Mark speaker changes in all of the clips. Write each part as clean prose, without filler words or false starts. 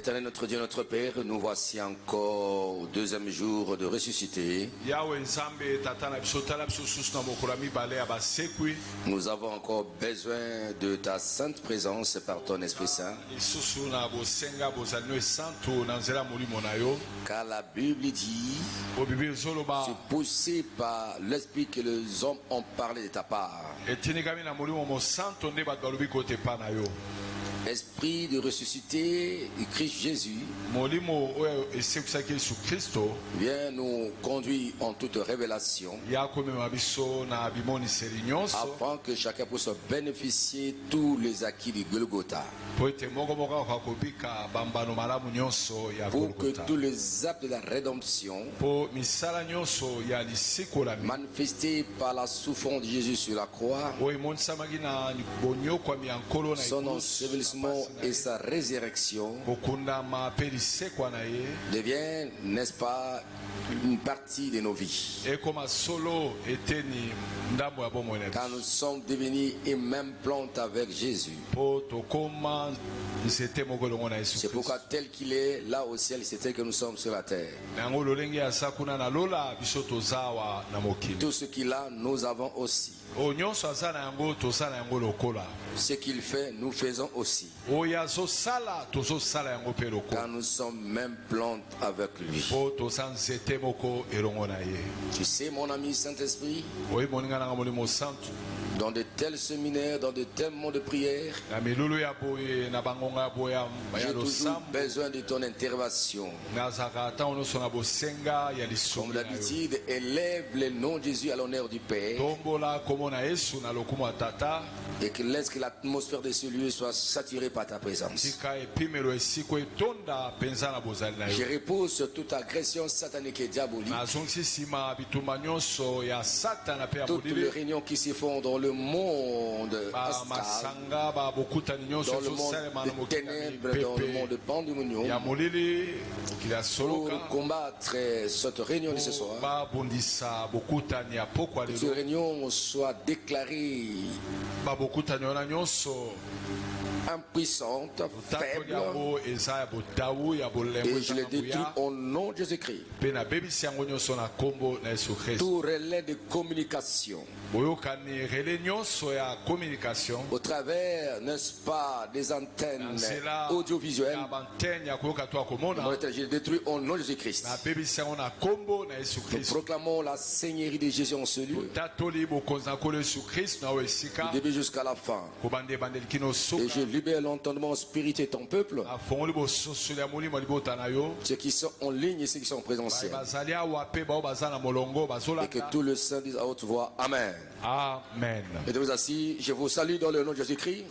Speaker 1: Éternel notre Dieu, notre Père, nous voici encore au deuxième jour de ressuscité. Nous avons encore besoin de ta sainte présence par ton Esprit Saint. Car la Bible dit, c'est poussé par l'Esprit que les hommes ont parlé de ta part. Esprit de ressuscité du Christ Jésus, viens nous conduire en toute révélation, afin que chacun puisse bénéficier tous les acquis du Golgotha, pour que tous les actes de la rédemption manifestés par la souffrance de Jésus sur la croix, son ensevelissement et sa résurrection devient, n'est-ce pas, une partie de nos vies. Car nous sommes devenus une même plante avec Jésus. C'est pourquoi tel qu'il est là au ciel, c'est tel que nous sommes sur la terre. Tout ce qu'il a, nous avons aussi. Ce qu'il fait, nous faisons aussi. Car nous sommes même plantes avec lui. Tu sais, mon ami Saint-Esprit, dans de tels séminaires, dans de tels moments de prière, j'ai toujours besoin de ton intervention. Comme d'habitude, élève le nom de Jésus à l'honneur du Père. Et que laisse que l'atmosphère de ce lieu soit saturée par ta présence. Je repose sur toute agression satanique et diabolique. Toutes les réunions qui se font dans le monde astral, dans le monde des ténèbres, dans le monde pandémonium, pour combattre cette réunion de ce soir. Que cette réunion soit déclarée impuissante, faible, et je les détruis au nom de Jésus-Christ. Tout relais de communication, au travers, n'est-ce pas, des antennes audiovisuelles, je les détruis au nom de Jésus-Christ. Nous proclamons la Seigneurie de Jésus en ce lieu, du début jusqu'à la fin. Et je libère l'entendement spirituel de ton peuple, ceux qui sont en ligne et ceux qui sont en présentiel. Et que tout le saint dise à haute voix Amen.
Speaker 2: Amen.
Speaker 1: Mettez-vous assis, je vous salue dans le nom de Jésus-Christ.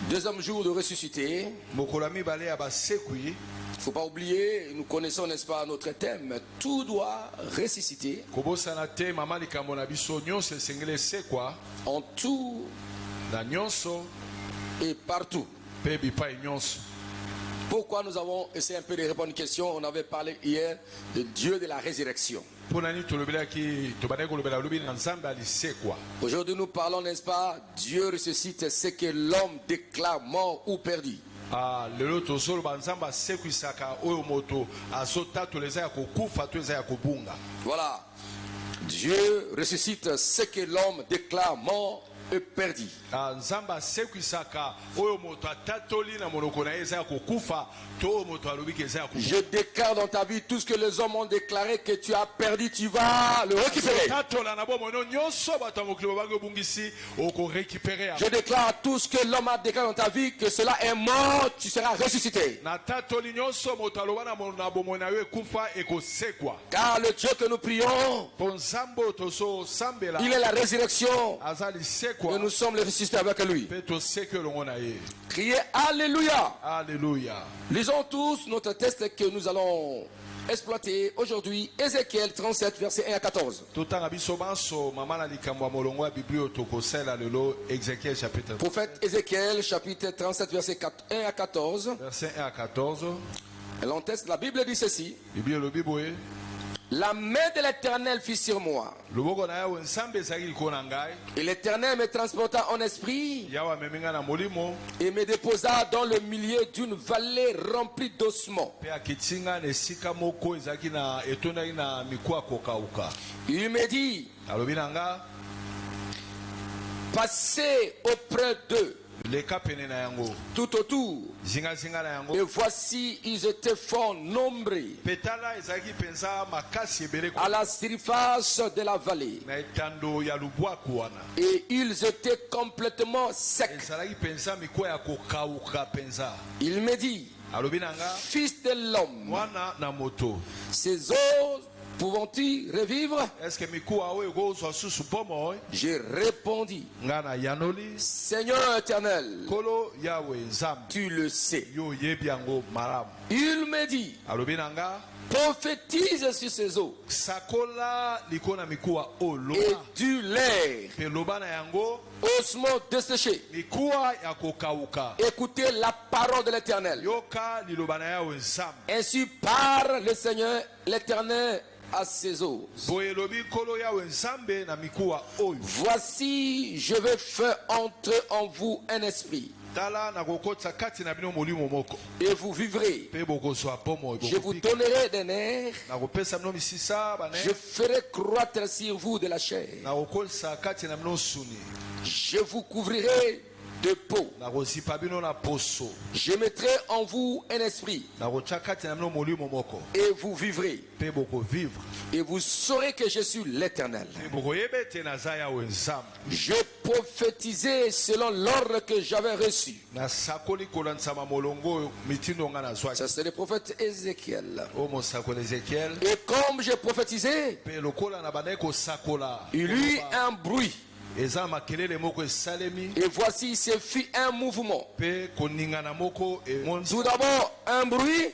Speaker 1: Deuxième jour de ressuscité. Il ne faut pas oublier, nous connaissons, n'est-ce pas, notre thème. Tout doit ressusciter. En tout et partout. Pourquoi nous avons essayé un peu de répondre à une question? On avait parlé hier de Dieu de la résurrection. Aujourd'hui nous parlons, n'est-ce pas, Dieu ressuscite ce que l'homme déclare mort ou perdu. Voilà. Dieu ressuscite ce que l'homme déclare mort et perdu. Je déclare dans ta vie tout ce que les hommes ont déclaré que tu as perdu, tu vas le récupérer. Je déclare tout ce que l'homme a déclaré dans ta vie que cela est mort, tu seras ressuscité. Car le Dieu que nous prions, il est la résurrection. Et nous sommes les ressuscités avec lui. Criez Alléluia.
Speaker 2: Alléluia.
Speaker 1: Lisons tous notre texte que nous allons exploiter aujourd'hui. Ézéchiel 37, versets 1 à 14. Prophète Ézéchiel, chapitre 37, versets 1 à 14.
Speaker 2: Verset 1 à 14.
Speaker 1: Et l'on teste, la Bible dit ceci. La main de l'Éternel fut sur moi. Et l'Éternel me transporta en esprit et me déposa dans le milieu d'une vallée remplie d'ossements. Il me dit, passez auprès d'eux tout autour, et voici ils étaient fort nombreux à la surface de la vallée, et ils étaient complètement secs. Il me dit, fils de l'homme, ces os pouvons-ils revivre? J'ai répondu, Seigneur éternel, tu le sais. Il me dit, prophétise sur ces eaux et du l'air, ossements desséchés. Écoutez la parole de l'Éternel. Ainsi parle le Seigneur l'Éternel à ses os. Voici, je vais faire entrer en vous un esprit, et vous vivrez. Je vous donnerai des nerfs. Je ferai croître sur vous de la chair. Je vous couvrirai de peau. Je mettrai en vous un esprit, et vous vivrez. Et vous saurez que je suis l'Éternel. Je prophétisais selon l'ordre que j'avais reçu. Ça, c'est le prophète Ézéchiel. Et comme je prophétisais, il y eut un bruit. Et voici, se fit un mouvement. Tout d'abord, un bruit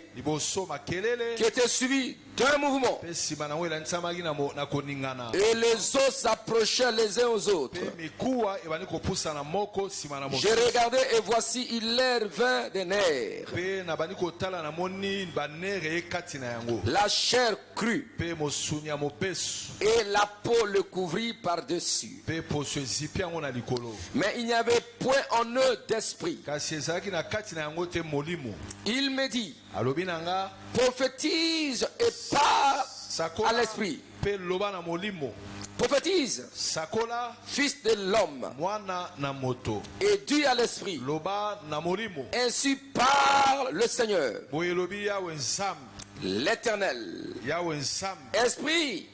Speaker 1: qui était suivi d'un mouvement. Et les os s'approchaient les uns aux autres. J'ai regardé et voici, il leur vint des nerfs. La chair crue. Et la peau le couvrit par-dessus. Mais il n'y avait point en eux d'esprit. Il me dit, prophétise et parle à l'esprit. Prophétise, fils de l'homme, et dis à l'esprit, ainsi parle le Seigneur, l'Éternel. Esprit,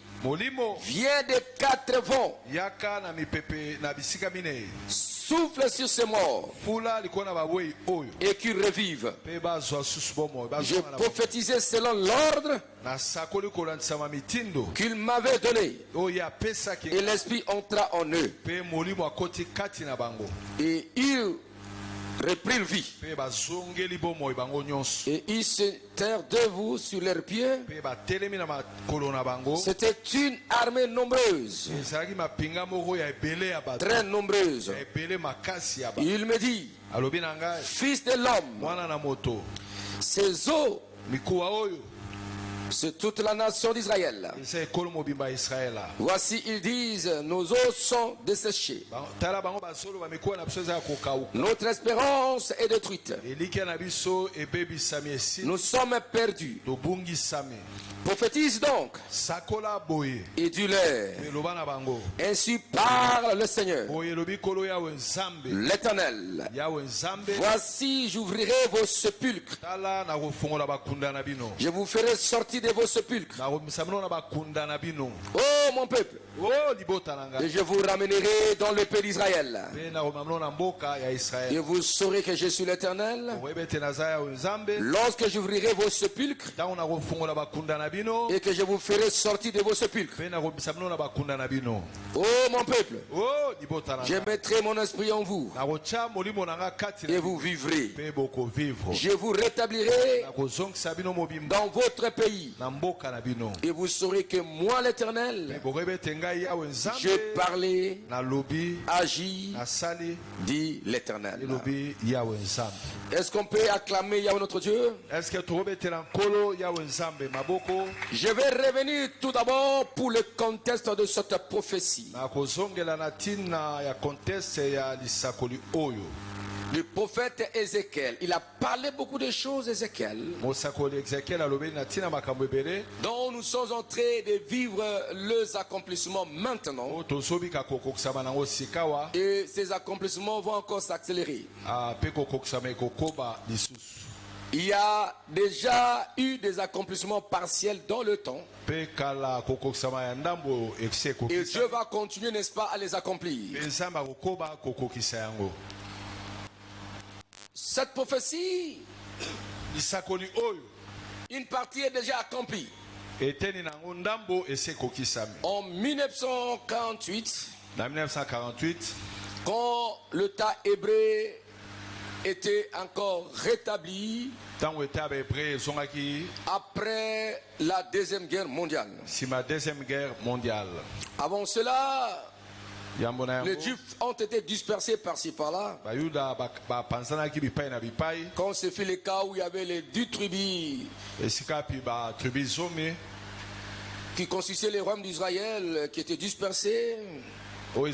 Speaker 1: viens des quatre vents, souffle sur ces morts et qu'ils revivent. Je prophétisais selon l'ordre qu'il m'avait donné, et l'esprit entra en eux, et ils reprirent vie, et ils se terrent debout sur leurs pieds. C'était une armée nombreuse, très nombreuse. Il me dit, fils de l'homme, ces eaux, c'est toute la nation d'Israël. Voici, ils disent, nos os sont desséchés. Notre espérance est détruite. Nous sommes perdus. Prophétise donc et dis-leur, ainsi parle le Seigneur, l'Éternel. Voici, j'ouvrirai vos sépulcres. Je vous ferai sortir de vos sépulcres. Oh mon peuple, et je vous ramènerai dans le pays d'Israël. Et vous saurez que je suis l'Éternel lorsque j'ouvrirai vos sépulcres et que je vous ferai sortir de vos sépulcres. Oh mon peuple, je mettrai mon esprit en vous et vous vivrez. Je vous rétablirai dans votre pays pays. Et vous saurez que moi, l'Éternel, j'ai parlé, agi, dit l'Éternel. Est-ce qu'on peut acclamer Yahweh notre Dieu? Je vais revenir tout d'abord pour le contexte de cette prophétie. Le prophète Ézéchiel, il a parlé beaucoup de choses, Ézéchiel, dont nous sommes en train de vivre les accomplissements maintenant. Et ces accomplissements vont encore s'accélérer. Il y a déjà eu des accomplissements partiels dans le temps. Et Dieu va continuer, n'est-ce pas, à les accomplir. Cette prophétie, une partie est déjà accomplie. En 1948, quand l'État hébreu était encore rétabli après la Deuxième Guerre mondiale. Avant cela, les Juifs ont été dispersés par-ci par-là. Quand ce fut le cas où il y avait les 10 tribus qui constituaient les royaumes d'Israël qui étaient dispersés. Tout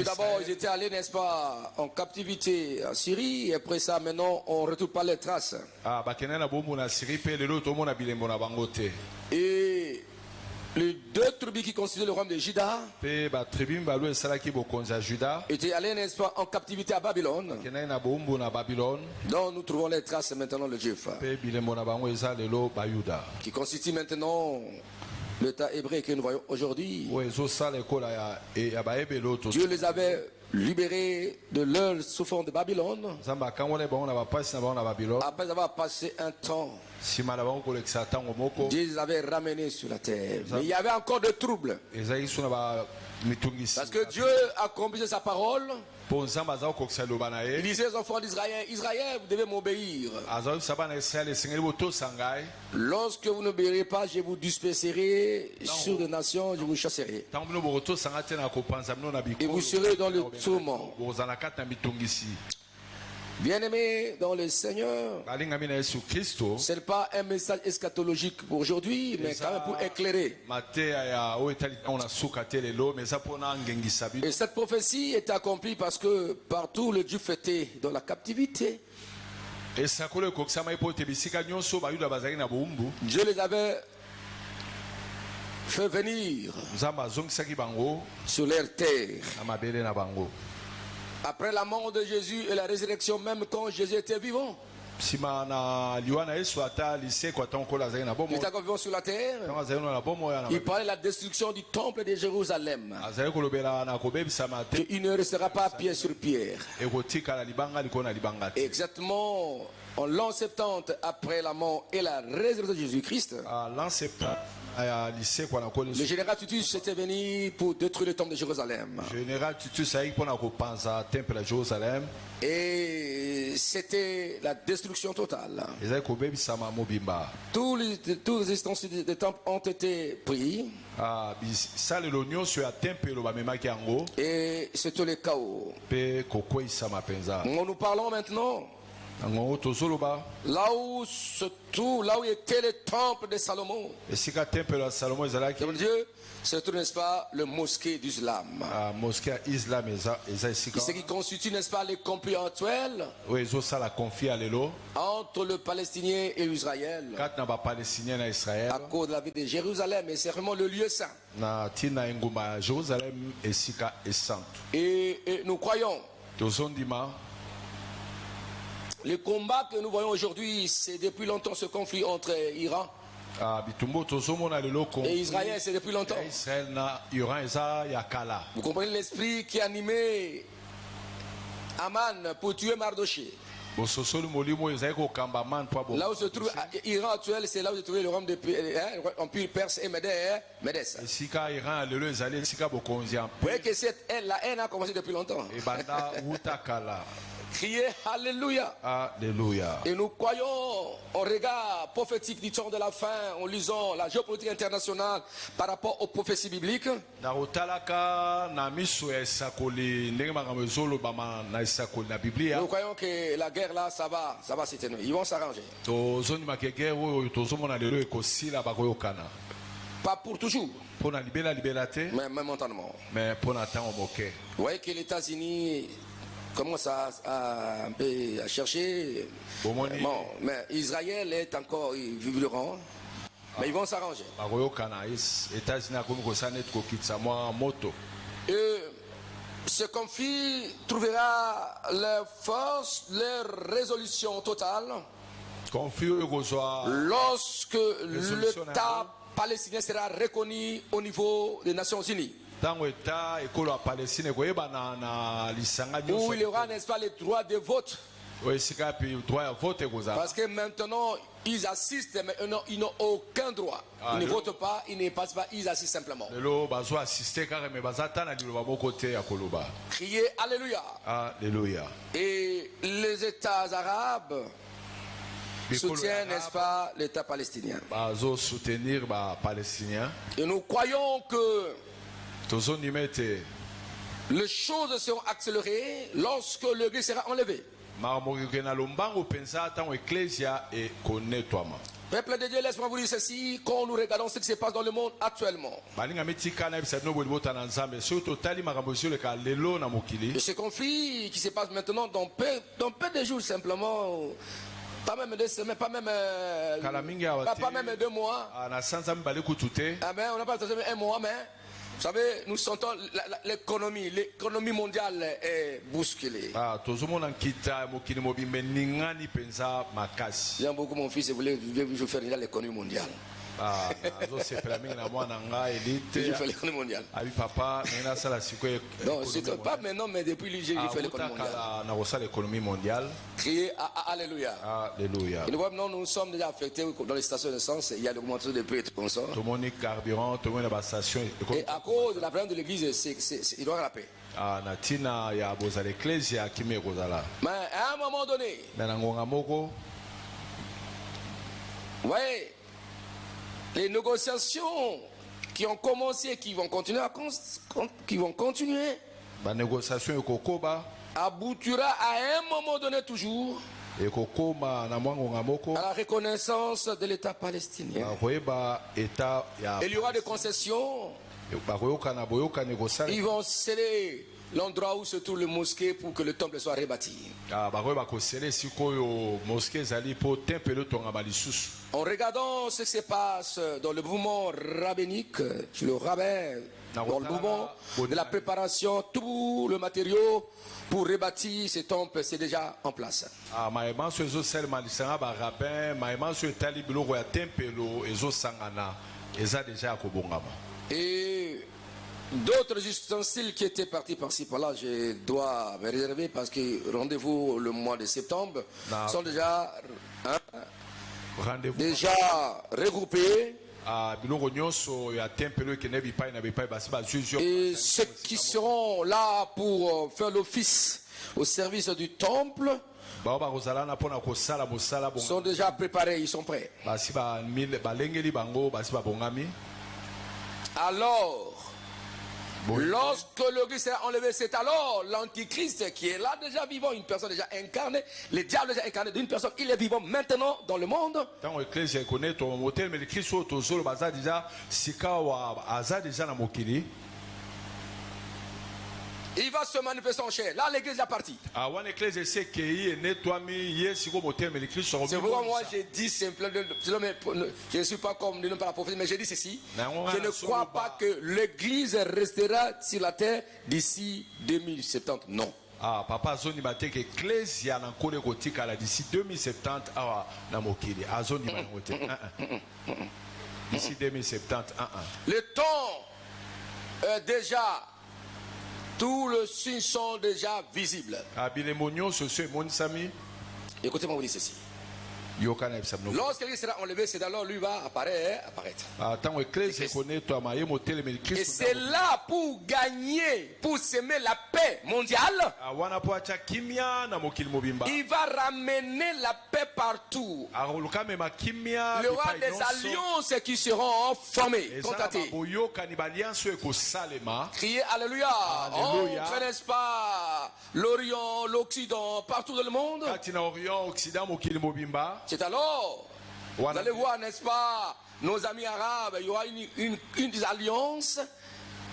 Speaker 1: d'abord, ils étaient allés, n'est-ce pas, en captivité en Syrie. Et après ça, maintenant, on ne retrouve pas les traces. Et les 2 tribus qui constituaient le royaume de Juda étaient allés, n'est-ce pas, en captivité à Babylone. Donc nous trouvons les traces maintenant de Juifs qui constituent maintenant l'État hébreu que nous voyons aujourd'hui. Dieu les avait libérés de leur souffrance de Babylone après avoir passé un temps. Dieu les avait ramenés sur la terre. Mais il y avait encore des troubles. Parce que Dieu a accompli sa parole. Il disait aux enfants d'Israël, Israël, vous devez m'obéir. Lorsque vous n'obéirez pas, je vous disperserai sur les nations, je vous chasserai. Et vous serez dans le tourment. Bien-aimés dans le Seigneur, ce n'est pas un message eschatologique pour aujourd'hui, mais quand même pour éclairer. Et cette prophétie est accomplie parce que partout le Dieu était dans la captivité. Dieu les avait fait venir sur leur terre. Après la mort de Jésus et la résurrection, même quand Jésus était vivant. Il était encore vivant sur la terre. Il parlait de la destruction du temple de Jérusalem. Il ne restera pas pierre sur pierre. Exactement en l'an 70 après la mort et la résurrection de Jésus-Christ. Le général Titus était venu pour détruire le temple de Jérusalem. Et c'était la destruction totale. Tous les instances des temples ont été pris. Et c'était le chaos. Nous parlons maintenant là où était le temple de Salomon. Dieu, se trouve, n'est-ce pas, le mosquée d'islam. Ce qui constitue, n'est-ce pas, le conflit actuel entre le Palestinien et Israël à cause de la ville de Jérusalem. Et c'est vraiment le lieu saint. Et nous croyons. Le combat que nous voyons aujourd'hui, c'est depuis longtemps ce conflit entre Iran et Israël, c'est depuis longtemps. Vous comprenez l'esprit qui animait Aman pour tuer Mardoché. Là où se trouve l'Iran actuel, c'est là où se trouvait le royaume de l'Empire perse et Médès. Vous voyez que la haine a commencé depuis longtemps. Criez Alléluia.
Speaker 2: Alléluia.
Speaker 1: Et nous croyons au regard prophétique du temps de la fin en lisant la géopolitique internationale par rapport aux prophéties bibliques. Nous croyons que la guerre là, ça va s'éteindre. Ils vont s'arranger. Pas pour toujours. Mais momentanément. Vous voyez que les États-Unis commencent un peu à chercher. Bon, mais Israël est encore vivant. Mais ils vont s'arranger. Ce conflit trouvera leur force, leur résolution totale lorsque l'État palestinien sera reconnu au niveau des Nations Unies. Où il y aura, n'est-ce pas, les droits de vote. Parce que maintenant, ils assistent, mais ils n'ont aucun droit. Ils ne votent pas, ils ne passent pas, ils assistent simplement. Criez Alléluia.
Speaker 2: Alléluia.
Speaker 1: Et les États arabes soutiennent, n'est-ce pas, l'État palestinien. Et nous croyons que les choses seront accélérées lorsque l'Église sera enlevée. Peuple de Dieu, laisse-moi vous dire ceci, quand nous regardons ce qui se passe dans le monde actuellement. Et ce conflit qui se passe maintenant dans peu de jours simplement, pas même 2 semaines, pas même 2 mois. Amen, on n'a pas besoin un mois, mais vous savez, nous sentons l'économie mondiale est bousculée. J'aime beaucoup mon fils, je voulais faire déjà l'économie mondiale. Je fais l'économie mondiale. Non, c'est pas maintenant, mais depuis lui, j'ai fait l'économie mondiale. Criez Alléluia.
Speaker 2: Alléluia.
Speaker 1: Et nous sommes déjà affectés dans les stations d'essence. Il y a l'augmentation des prix et tout comme ça. Et à cause de la présence de l'église, il doit y avoir la paix. Mais à un moment donné, ouais, les négociations qui ont commencé et qui vont continuer aboutira à un moment donné toujours à la reconnaissance de l'État palestinien. Il y aura des concessions. Ils vont sceller l'endroit où se trouve le mosquée pour que le temple soit rebâti. En regardant ce qui se passe dans le mouvement rabbinique, le rabbin, dans le mouvement de la préparation, tout le matériau pour rebâtir ce temple, c'est déjà en place. Et d'autres ustensiles qui étaient partis par-ci par-là, je dois me réserver parce que rendez-vous le mois de septembre sont déjà regroupés. Et ceux qui seront là pour faire l'office au service du temple sont déjà préparés, ils sont prêts. Alors, lorsque l'église sera enlevée, c'est alors l'antichrist qui est là déjà vivant, une personne déjà incarnée, le diable déjà incarné d'une personne, il est vivant maintenant dans le monde. Il va se manifester en chair. Là, l'église est partie. C'est pourquoi moi j'ai dit simplement, je ne suis pas comme nous par la prophétie, mais j'ai dit ceci. Je ne crois pas que l'église restera sur la terre d'ici 2070. Non.
Speaker 2: Papa zoni bateke ecclesia na nkole kotikala d'ici 2070 awa na mokili azoni bangote d'ici 2070
Speaker 1: le temps déjà tous les signes sont déjà visibles.
Speaker 2: Écoutez-moi
Speaker 1: vous dire ceci. Lorsque l'Église sera enlevée, c'est alors lui va apparaître. Et c'est là pour gagner, pour s'aimer la paix mondiale. Il va ramener la paix partout. Il y aura des alliances qui seront formées, contatées. Criez Alléluia. Entre, n'est-ce pas, l'Orient, l'Occident, partout dans le monde. C'est alors, vous allez voir, n'est-ce pas, nos amis arabes, il y aura une alliance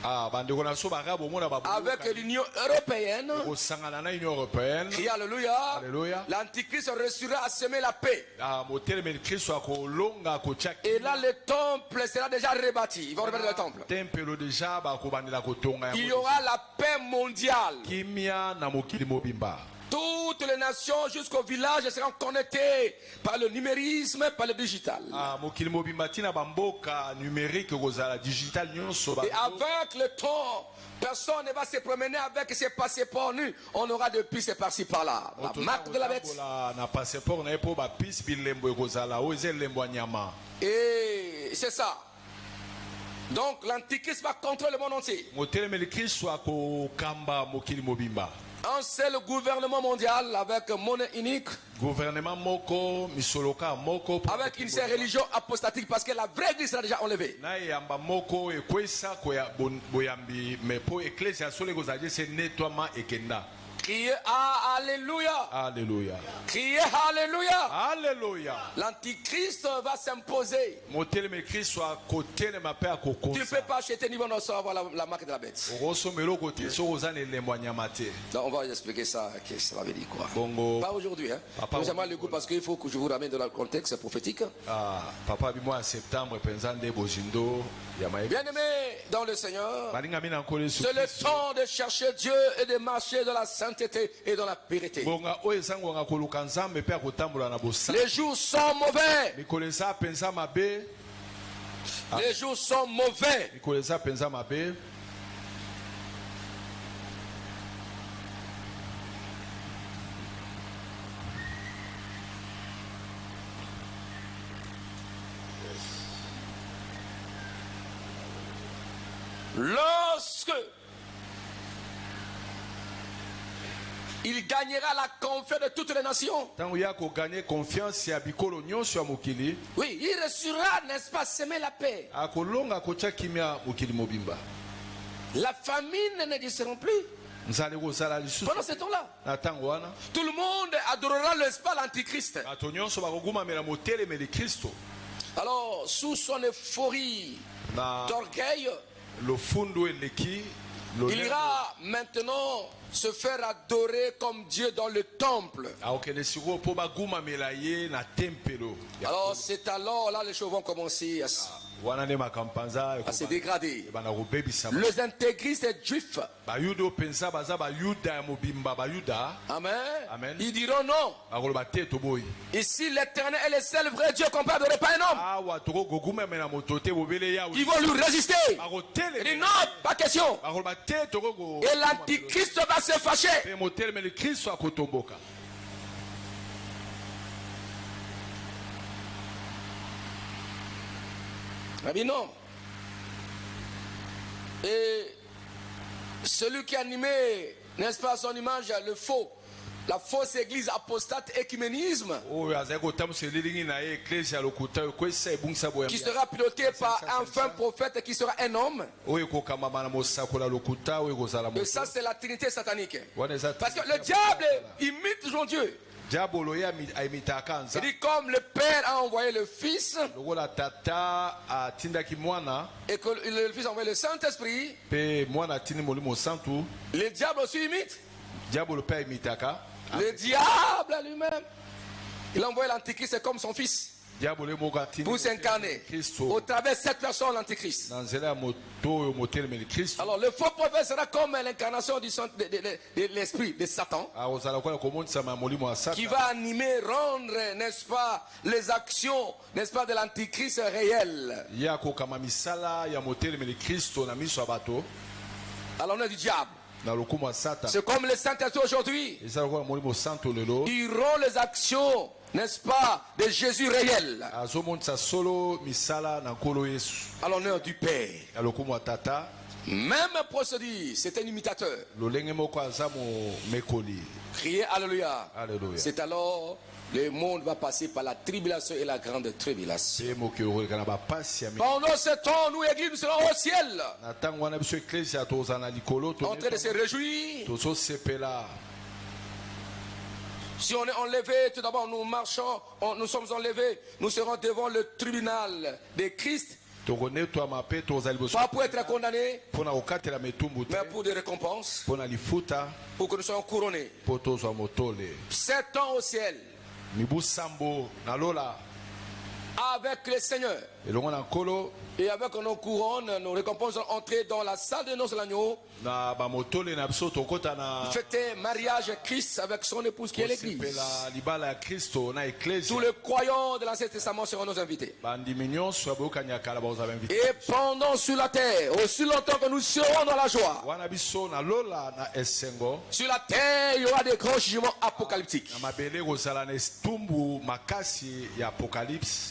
Speaker 1: avec l'Union européenne. Criez Alléluia. L'Antichrist réussira à semer la paix. Et là, le temple sera déjà rebâti. Il va rebâtir le temple. Il y aura la paix mondiale. Toutes les nations jusqu'au village seront connectées par le numérisme, par le digital. Et avec le temps, personne ne va se promener avec ses passeports nus. On aura des pistes par-ci par-là. La marque de la bête. Et c'est ça. Donc l'Antichrist va contrôler le monde entier. Un seul gouvernement mondial avec monnaie unique. Avec une seule religion apostatique parce que la vraie église sera déjà enlevée. Criez Alléluia.
Speaker 2: Alléluia.
Speaker 1: Criez Alléluia.
Speaker 2: Alléluia.
Speaker 1: L'Antichrist va s'imposer. Tu ne peux pas acheter niveau non sans avoir la marque de la bête. Donc on va expliquer ça, que ça va dire quoi. Pas aujourd'hui, hein. J'aimerais le coup parce qu'il faut que je vous ramène dans le contexte prophétique. Bien-aimés dans le Seigneur, c'est le temps de chercher Dieu et de marcher dans la sainteté et dans la pureté. Les jours sont mauvais. Les jours sont mauvais. Lorsque il gagnera la confiance de toutes les nations. Oui, il réussira, n'est-ce pas, semer la paix. La famine n'existeront plus. Pendant ce temps-là, tout le monde adorera, n'est-ce pas, l'Antichrist. Alors, sous son euphorie d'orgueil, il ira maintenant se faire adorer comme Dieu dans le temple. Alors c'est alors là les choses vont commencer à se dégrader. Les intégristes juifs, amen, ils diront non. Ici l'éternel est le seul vrai Dieu qu'on peut adorer, pas un homme. Ils vont lui résister. Il dit non, pas question. Et l'Antichrist va se fâcher. Mais non. Et celui qui animait, n'est-ce pas, son image, la fausse église apostate écuménisme, qui sera piloté par un fin prophète qui sera un homme. Et ça, c'est la trinité satanique. Parce que le diable imite toujours Dieu. Il dit comme le Père a envoyé le Fils et que le Fils a envoyé le Saint-Esprit, le diable aussi imite. Le diable lui-même, il a envoyé l'Antichrist comme son fils pour s'incarner au travers de cette personne, l'Antichrist. Alors le faux prophète sera comme l'incarnation de l'esprit de Satan, qui va animer, rendre, n'est-ce pas, les actions, n'est-ce pas, de l'Antichrist réel. Alors on est du diable. C'est comme le Saint-Esprit aujourd'hui. Ils rend les actions n'est-ce pas, de Jésus réel. À l'honneur du Père. Même procédure, c'est un imitateur. Criez Alléluia. C'est alors le monde va passer par la tribulation et la grande tribulation. Pendant ce temps, nous, Église, nous serons au ciel. En train de se réjouir. Si on est enlevé, tout d'abord nous marchons, nous sommes enlevés, nous serons devant le tribunal de Christ. Pas pour être condamnés, mais pour des récompenses, pour que nous soyons couronnés. 7 ans au ciel, avec le Seigneur, et avec nos couronnes, nos récompenses, entrer dans la salle de noces de l'agneau, fêter mariage Christ avec son épouse qui est l'église. Tous les croyants de l'Ancien Testament seront nos invités. Et pendant sur la terre, aussi longtemps que nous serons dans la joie, sur la terre il y aura des grands jugements apocalyptiques.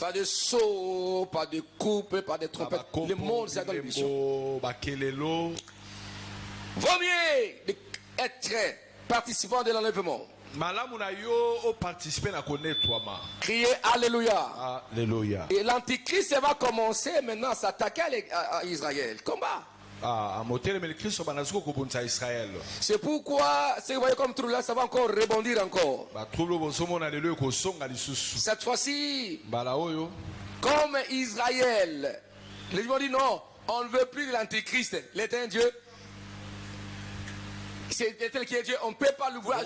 Speaker 1: Pas de sceaux, pas de coupes, pas de trompettes. Le monde c'est dans l'émission. Vaut mieux être participant de l'enlèvement. Criez Alléluia.
Speaker 2: Alléluia.
Speaker 1: Et l'antichrist va commencer maintenant à s'attaquer à Israël. Combat. C'est pourquoi, si vous voyez comme tout là, ça va encore rebondir encore. Cette fois-ci, comme Israël, les gens disent non, on ne veut plus de l'antichrist. L'éternel Dieu, c'est l'éternel qui est Dieu, on ne peut pas l'ouvrir.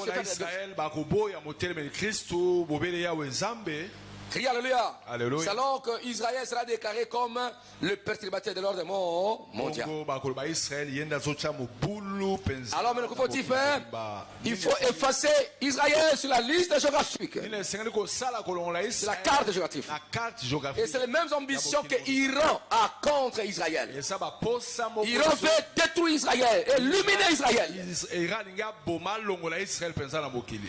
Speaker 1: Criez Alléluia. C'est alors que Israël sera déclaré comme le perturbateur de l'ordre mondial. Alors maintenant, qu'il faut-il faire? Il faut effacer Israël sur la liste géographique. C'est la carte géographique. Et c'est les mêmes ambitions que l'Iran a contre Israël. L'Iran veut détruire Israël, éliminer Israël. Et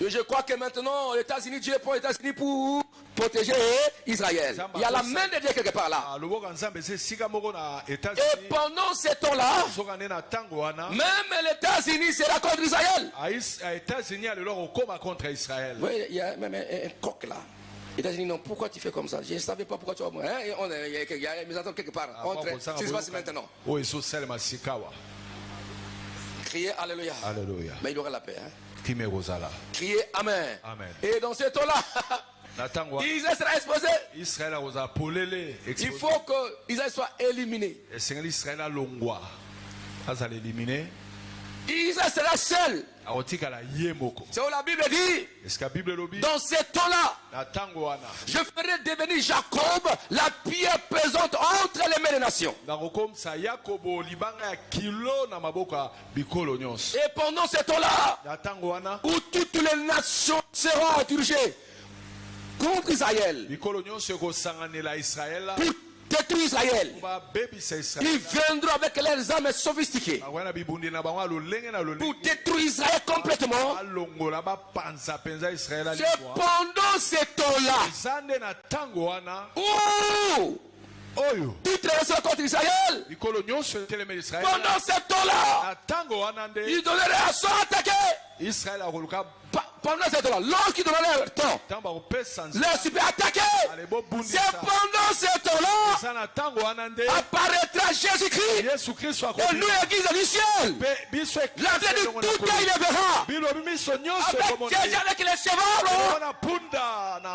Speaker 1: je crois que maintenant, les États-Unis, Dieu prend les États-Unis pour protéger Israël. Il y a la main de Dieu quelque part là. Et pendant ce temps-là, même les États-Unis sera contre Israël. Oui, il y a même un coq là. Les États-Unis, non, pourquoi tu fais comme ça? Je ne savais pas pourquoi tu as. Il y a mes attentes quelque part. Ce qui se passe maintenant. Criez Alléluia.
Speaker 2: Alléluia.
Speaker 1: Mais il y aura la paix.
Speaker 2: Criez
Speaker 1: Amen.
Speaker 2: Amen.
Speaker 1: Et dans ce temps-là, Israël sera exposé. Il faut que Israël soit éliminé. Israël sera seul. C'est où la Bible dit. Dans ce temps-là, je ferai devenir Jacob la pierre pesante entre les mains des nations. Et pendant ce temps-là, où toutes les nations seront dirigées contre Israël, pour détruire Israël, ils viendront avec leurs armes sophistiquées pour détruire Israël complètement. C'est pendant ce temps-là où toutes les nations contre Israël, pendant ce temps-là, ils donneraient à son attaquer. Pendant ce temps-là, lorsqu'ils donneraient leur temps, leur super attaqué. C'est pendant ce temps-là apparaîtra Jésus-Christ. Et nous, l'église du ciel, la vie de tout cas, il le verra. Avec les chevaux,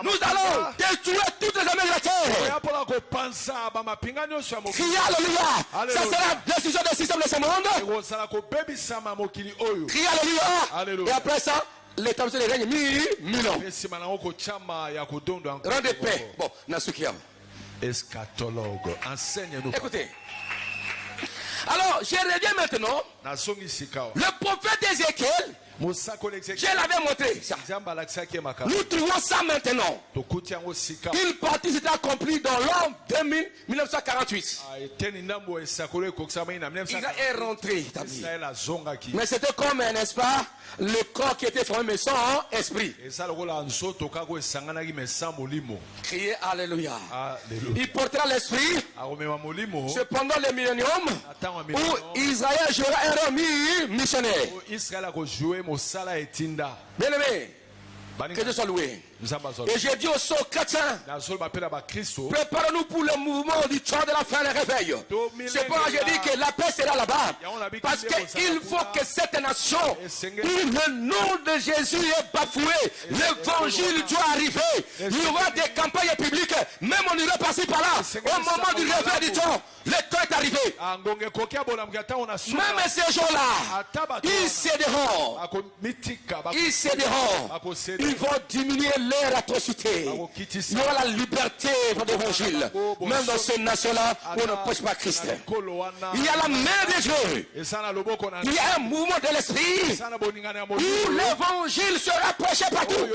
Speaker 1: nous allons détruire toutes les armées de la terre. Criez Alléluia. Ça sera la décision des systèmes de ce monde. Criez Alléluia. Et après ça, l'établissement des règnes 1000 ans. Rendez paix. Bon, Nasukiam.
Speaker 2: Eschatologue, enseigne-nous.
Speaker 1: Écoutez. Alors, je reviens maintenant. Le prophète Ézéchiel, je l'avais montré ça. Nous trouvons ça maintenant. Une partie s'est accomplie dans l'an 1948. Israël est rentré. Mais c'était comme, n'est-ce pas, le corps qui était formé mais sans esprit. Criez Alléluia. Il portera l'esprit. Cependant, le millénium où Israël jouera un rôle missionnaire. Bien aimé, que Dieu soit loué. Et j'ai dit aux sœurs chrétiens, préparons-nous pour le mouvement du temps de la fin, le réveil. C'est pourquoi j'ai dit que la paix sera là-bas. Parce qu'il faut que cette nation, où le nom de Jésus est bafoué, l'évangile doit arriver. Il y aura des campagnes publiques, même on ira passer par là. Au moment du réveil du temps, le temps est arrivé. Même ces gens-là, ils céderont. Ils céderont. Ils vont diminuer leur atrocité. Il y aura la liberté pour l'évangile. Même dans ces nations-là où on ne prêche pas Christ. Il y a la main de Dieu. Il y a un mouvement de l'esprit où l'évangile sera prêché partout.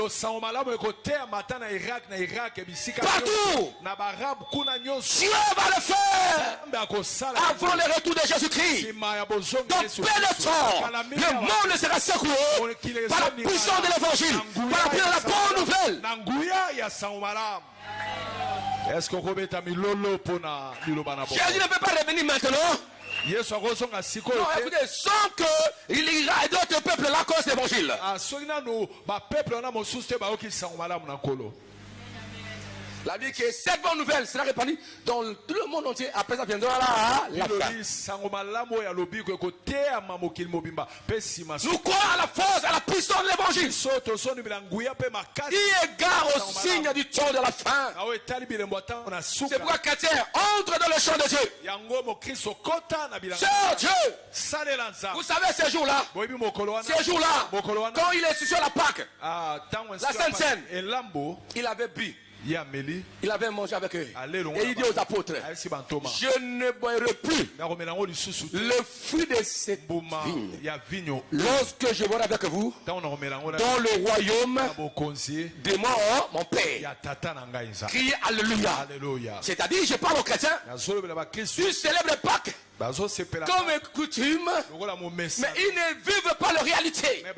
Speaker 1: Partout. Dieu va le faire avant le retour de Jésus-Christ. Dans peu de temps, le monde sera secoué par la puissance de l'évangile, par la puissance de la bonne nouvelle.
Speaker 2: Est-ce qu'on remet à Milolo pour na Milobana?
Speaker 1: Jésus ne peut pas revenir maintenant. Non, écoutez, sans qu'il y ait d'autres peuples là à cause de l'évangile. La vie que cette bonne nouvelle sera répandue dans tout le monde entier. Après ça viendra là la fin. Nous croyons à la force, à la puissance de l'évangile. Il égare au signe du temps de la fin. C'est pourquoi chrétien entre dans le champ de Dieu. Sœur Dieu. Vous savez ces jours-là. Ces jours-là. Quand il est sur la Pâque. La Sainte Seine. Il avait bu. Il avait mangé avec eux. Et il dit aux apôtres, je ne boirai plus le fruit de cette vigne lorsque je boirai avec vous dans le royaume de mon Père. Criez Alléluia. C'est-à-dire, je parle aux chrétiens du célèbre Pâques comme coutume, mais ils ne vivent pas la réalité. La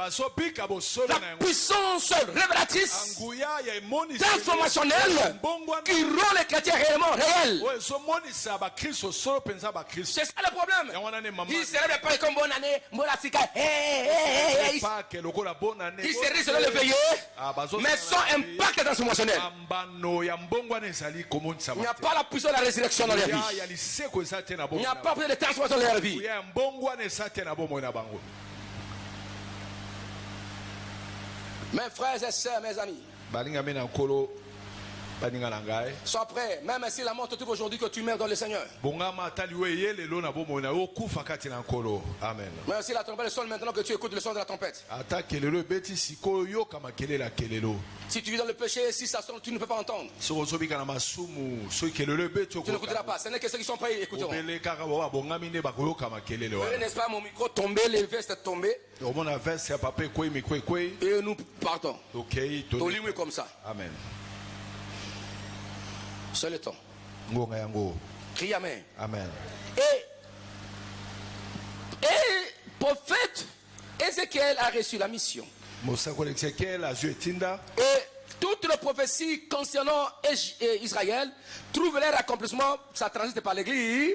Speaker 1: puissance révélatrice, transformationnelle, qui rend les chrétiens réellement réels. C'est ça le problème. Ils célèbrent pas comme bonne année, ils se risquent de l'éveiller, mais sans impact transformationnel. Il n'y a pas la puissance de la résurrection dans leur vie. Il n'y a pas de transformation dans leur vie. Mes frères et sœurs, mes amis, sois prêt, même si la mort te trouve aujourd'hui, que tu meurs dans le Seigneur. Mais si la trompette sonne maintenant, que tu écoutes le son de la trompette. Si tu vis dans le péché, si ça sonne, tu ne peux pas entendre. Tu n'écouteras pas. Ce n'est que ceux qui sont prêts écouteront. N'est-ce pas, mon micro tombé, les vestes tombées. Et nous partons. Tolimwe comme ça.
Speaker 2: Amen.
Speaker 1: C'est le temps. Crie Amen.
Speaker 2: Amen.
Speaker 1: Et prophète Ézéchiel a reçu la mission. Et toutes les prophéties concernant Israël trouvent leur accomplissement, ça transite par l'église.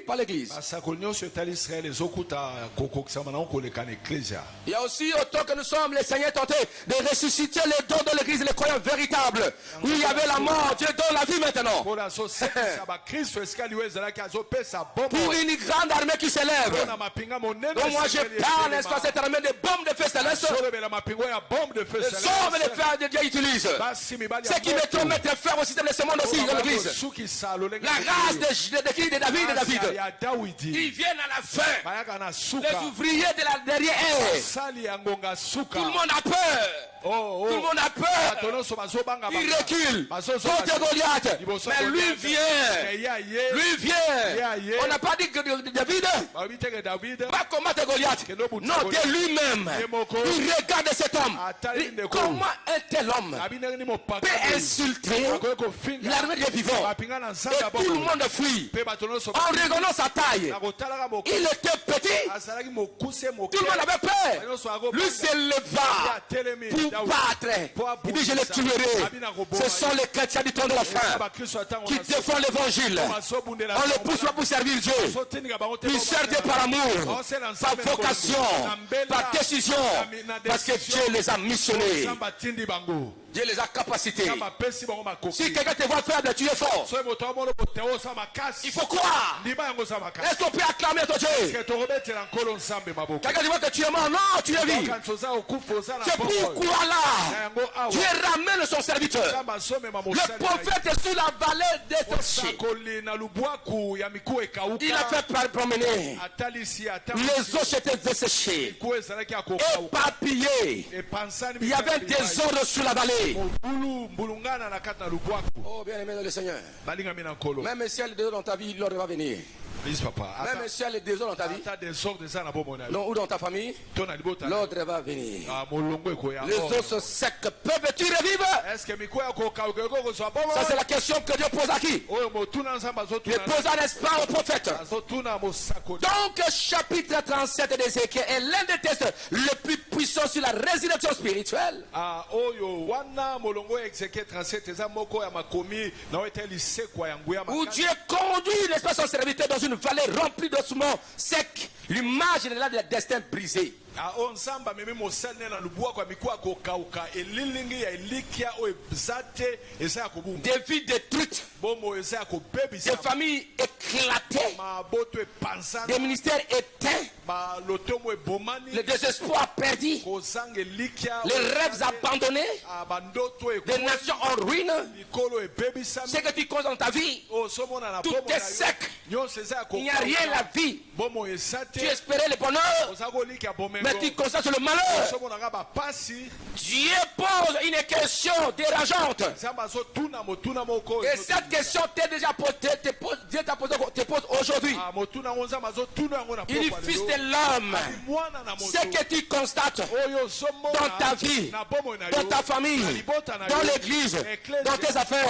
Speaker 1: Il y a aussi, autant que nous sommes, le Seigneur tenté de ressusciter les dons de l'église, les croyants véritables. Où il y avait la mort, Dieu donne la vie maintenant. Pour une grande armée qui s'élève. Donc moi je parle, n'est-ce pas, cette armée de bombes de feu céleste. Les hommes de fer de Dieu utilisent. Ce qui me mettre faire au système de ce monde aussi dans l'église. La race de David. Ils viennent à la fin. Les ouvriers de la derrière. Tout le monde a peur. Tout le monde a peur. Il recule. Contre Goliath. Mais lui vient. On n'a pas dit que David va combattre Goliath. Non, de lui-même. Il regarde cet homme. Comment un tel homme peut insulter l'armée des vivants? Et tout le monde fuit. En regardant sa taille, il était petit. Tout le monde avait peur. Lui se leva. battre. Il dit je les tuerai. Ce sont les chrétiens du temps de la fin qui défendent l'évangile. On les pousse pas pour servir Dieu. Ils servent Dieu par amour, par vocation, par décision, parce que Dieu les a missionnés. Dieu les a capacités. Si quelqu'un te voit faible, tu es fort. Il faut croire. Est-ce qu'on peut acclamer ton Dieu? Quelqu'un te voit que tu es mort. Non, tu es vivant. C'est pourquoi là, Dieu ramène son serviteur. Le prophète est sur la vallée desséchée. Il a fait promener. Les eaux étaient desséchées, éparpillées. Il y avait un désordre sur la vallée. Oh, bien aimé dans le Seigneur. Même si elle est dans ta vie, l'ordre va venir. Même si elle est désordre dans ta vie, non, ou dans ta famille, l'ordre va venir. Les os secs, peuvent-ils revivre? Ça, c'est la question que Dieu pose à qui? Il pose, n'est-ce pas, au prophète. Donc, chapitre 37 d'Ézéchiel est l'un des tests les plus puissants sur la résurrection spirituelle. Où Dieu conduit, n'est-ce pas, son serviteur dans une vallée remplie d'ossements secs, l'image est là de la destin brisé. Des vies détruites, des familles éclatées, des ministères éteints, le désespoir perdu, les rêves abandonnés, des nations en ruine. Ce que tu causes dans ta vie, tout est sec. Il n'y a rien la vie. Tu espérais le bonheur, mais tu constates le malheur. Dieu pose une question dérangeante. Et cette question t'est déjà posée, Dieu te pose aujourd'hui. Il dit, fils de l'homme, ce que tu constates dans ta vie, dans ta famille, dans l'église, dans tes affaires,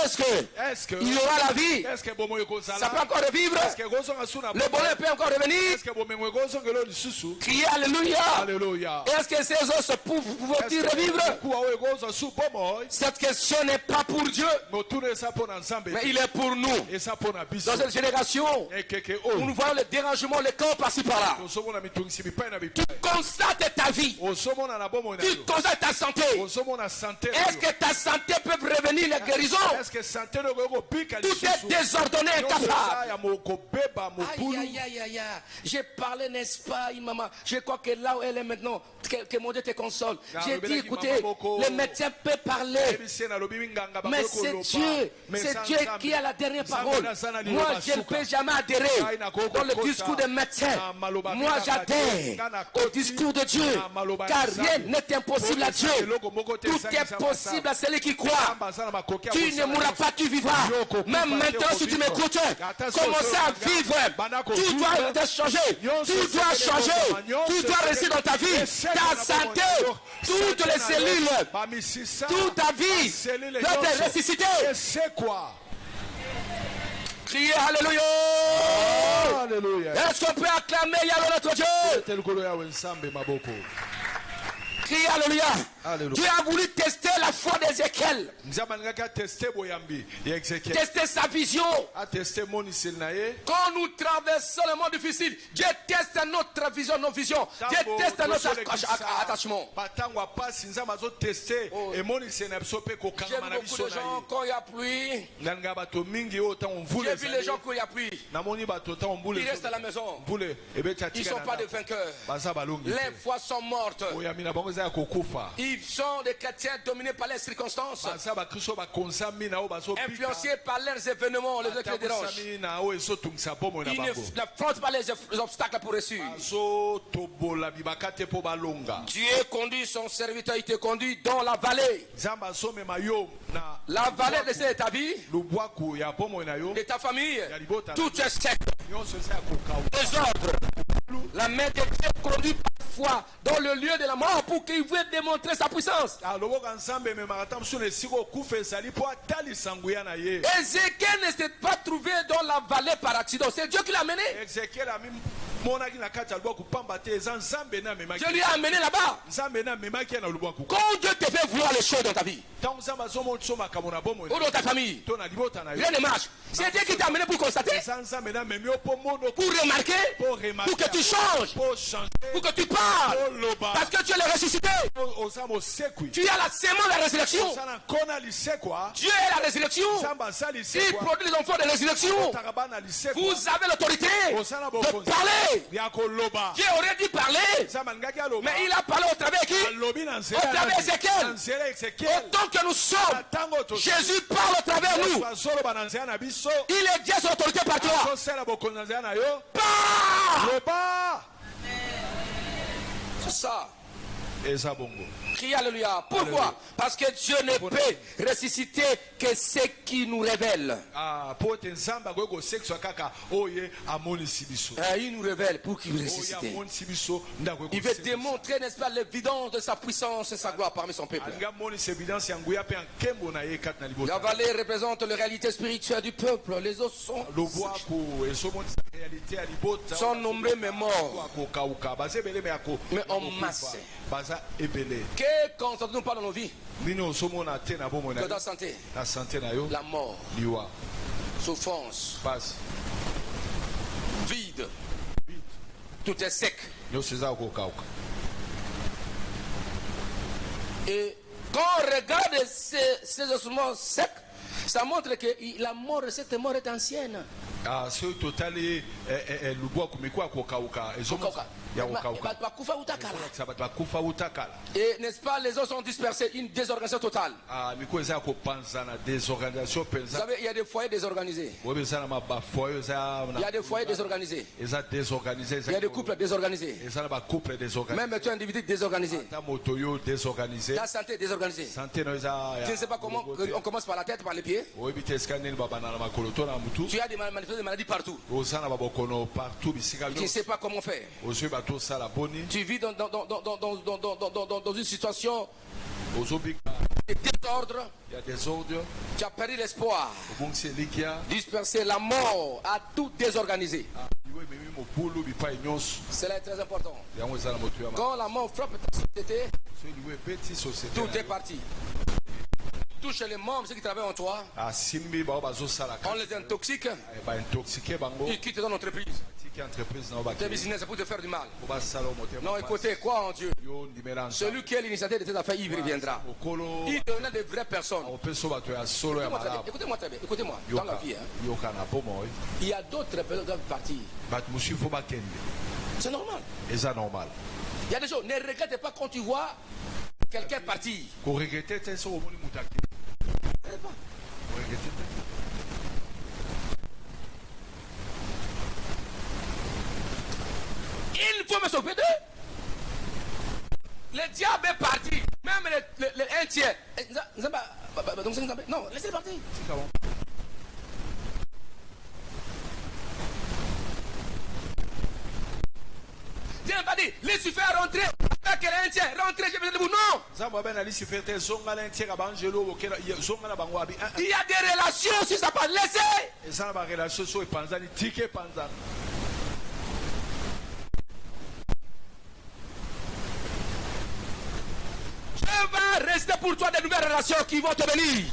Speaker 1: est-ce qu'il y aura la vie? Ça peut encore revivre? Le bonheur peut encore revenir? Criez Alléluia. Est-ce que ces os peuvent-ils revivre? Cette question n'est pas pour Dieu, mais il est pour nous. Dans cette génération, nous voyons le dérangement, le corps par-ci par-là. Tu constates ta vie, tu constates ta santé. Est-ce que ta santé peut revenir la guérison? Tout est désordonné, incapable. Aïe. J'ai parlé, n'est-ce pas, maman? Je crois que là où elle est maintenant, que mon Dieu te console. J'ai dit, écoutez, les médecins peuvent parler, mais c'est Dieu qui a la dernière parole. Moi, je ne peux jamais adhérer dans le discours des médecins. Moi, j'adhère au discours de Dieu, car rien n'est impossible à Dieu. Tout est possible à celui qui croit. Tu ne mourras pas, tu vivras. Même maintenant, si tu m'écoutes, commence à vivre. Tu dois changer. Tu dois changer. Tu dois rester dans ta vie, ta santé, toutes les cellules, toute ta vie doit être ressuscitée. Criez Alléluia. Est-ce qu'on peut acclamer Yahweh notre Dieu? Criez Alléluia. Dieu a voulu tester la foi d'Ézéchiel. Tester sa vision. Quand nous traversons le monde difficile, Dieu teste notre vision, nos visions. Dieu teste notre attachement. J'aime beaucoup de gens quand il y a pluie. J'ai vu les gens quand il y a pluie. Ils restent à la maison. Ils ne sont pas des vainqueurs. Les voix sont mortes. Ils sont des chrétiens dominés par les circonstances, influencés par leurs événements, les autres les dérangent. Ils n'affrontent pas les obstacles pour réussir. Dieu conduit son serviteur, il te conduit dans la vallée. La vallée de ta vie, de ta famille, tout est sec. Désordre. La main de Dieu conduit parfois dans le lieu de la mort pour qu'il veuille démontrer sa puissance. Ézéchiel ne s'est pas trouvé dans la vallée par accident. C'est Dieu qui l'a mené. Dieu lui a amené là-bas. Quand Dieu te fait vouloir les choses dans ta vie, ou dans ta famille, rien ne marche. C'est Dieu qui t'a amené pour constater, pour remarquer, pour que tu changes, pour que tu parles. Parce que tu es le ressuscité. Tu as la sémence de la résurrection. Dieu est la résurrection. Il produit les enfants de la résurrection. Vous avez l'autorité de parler. Dieu aurait dû parler, mais il a parlé au travers de qui? Au travers d'Ézéchiel. Autant que nous sommes, Jésus parle au travers de nous. Il est Dieu sur l'autorité par toi. Parle. C'est ça. Crie alléluia. Pourquoi? Parce que Dieu ne peut ressusciter que ce qui nous révèle. Il nous révèle pour qu'il ressuscite. Il veut démontrer, n'est-ce pas, l'évidence de sa puissance et sa gloire parmi son peuple. La vallée représente la réalité spirituelle du peuple. Les autres sont nombrés mais morts, mais en masse. Que constatons-nous pas dans nos vies? Que dans la santé, la mort, souffrance, vide, tout est sec. Et quand on regarde ces ossements secs, ça montre que la mort de cette mort est ancienne. Et n'est-ce pas, les os sont dispersés, une désorganisation totale. Vous savez, il y a des foyers désorganisés. Il y a des foyers désorganisés. Il y a des couples désorganisés. Même tu es un individu désorganisé. La santé est désorganisée. Tu ne sais pas comment on commence par la tête, par les pieds. Tu as des maladies partout. Tu ne sais pas comment faire. Tu vis dans une situation de désordre. Tu as perdu l'espoir. Disperser la mort a tout désorganisé. Cela est très important. Quand la mort frappe ta société, tout est parti. Touche les membres, ceux qui travaillent en toi, on les intoxique, ils quittent ton entreprise. Tes business, c'est pour te faire du mal. Non, écoutez, quoi en Dieu? Celui qui est l'initiateur de tes affaires, il reviendra. Il donnera des vraies personnes. Écoutez-moi très bien, écoutez-moi. Dans la vie, il y a d'autres personnes qui doivent partir. C'est normal. Il y a des choses, ne regrette pas quand tu vois quelqu'un partir. Il faut me s'occuper d'eux. Le diable est parti. Même un tiers. Non, laissez-le partir. Dieu n'a pas dit, Lucifer est rentré. Rentrez, je vais de vous. Non. Il y a des relations si ça pas laissé. Dieu va rester pour toi des nouvelles relations qui vont te bénir.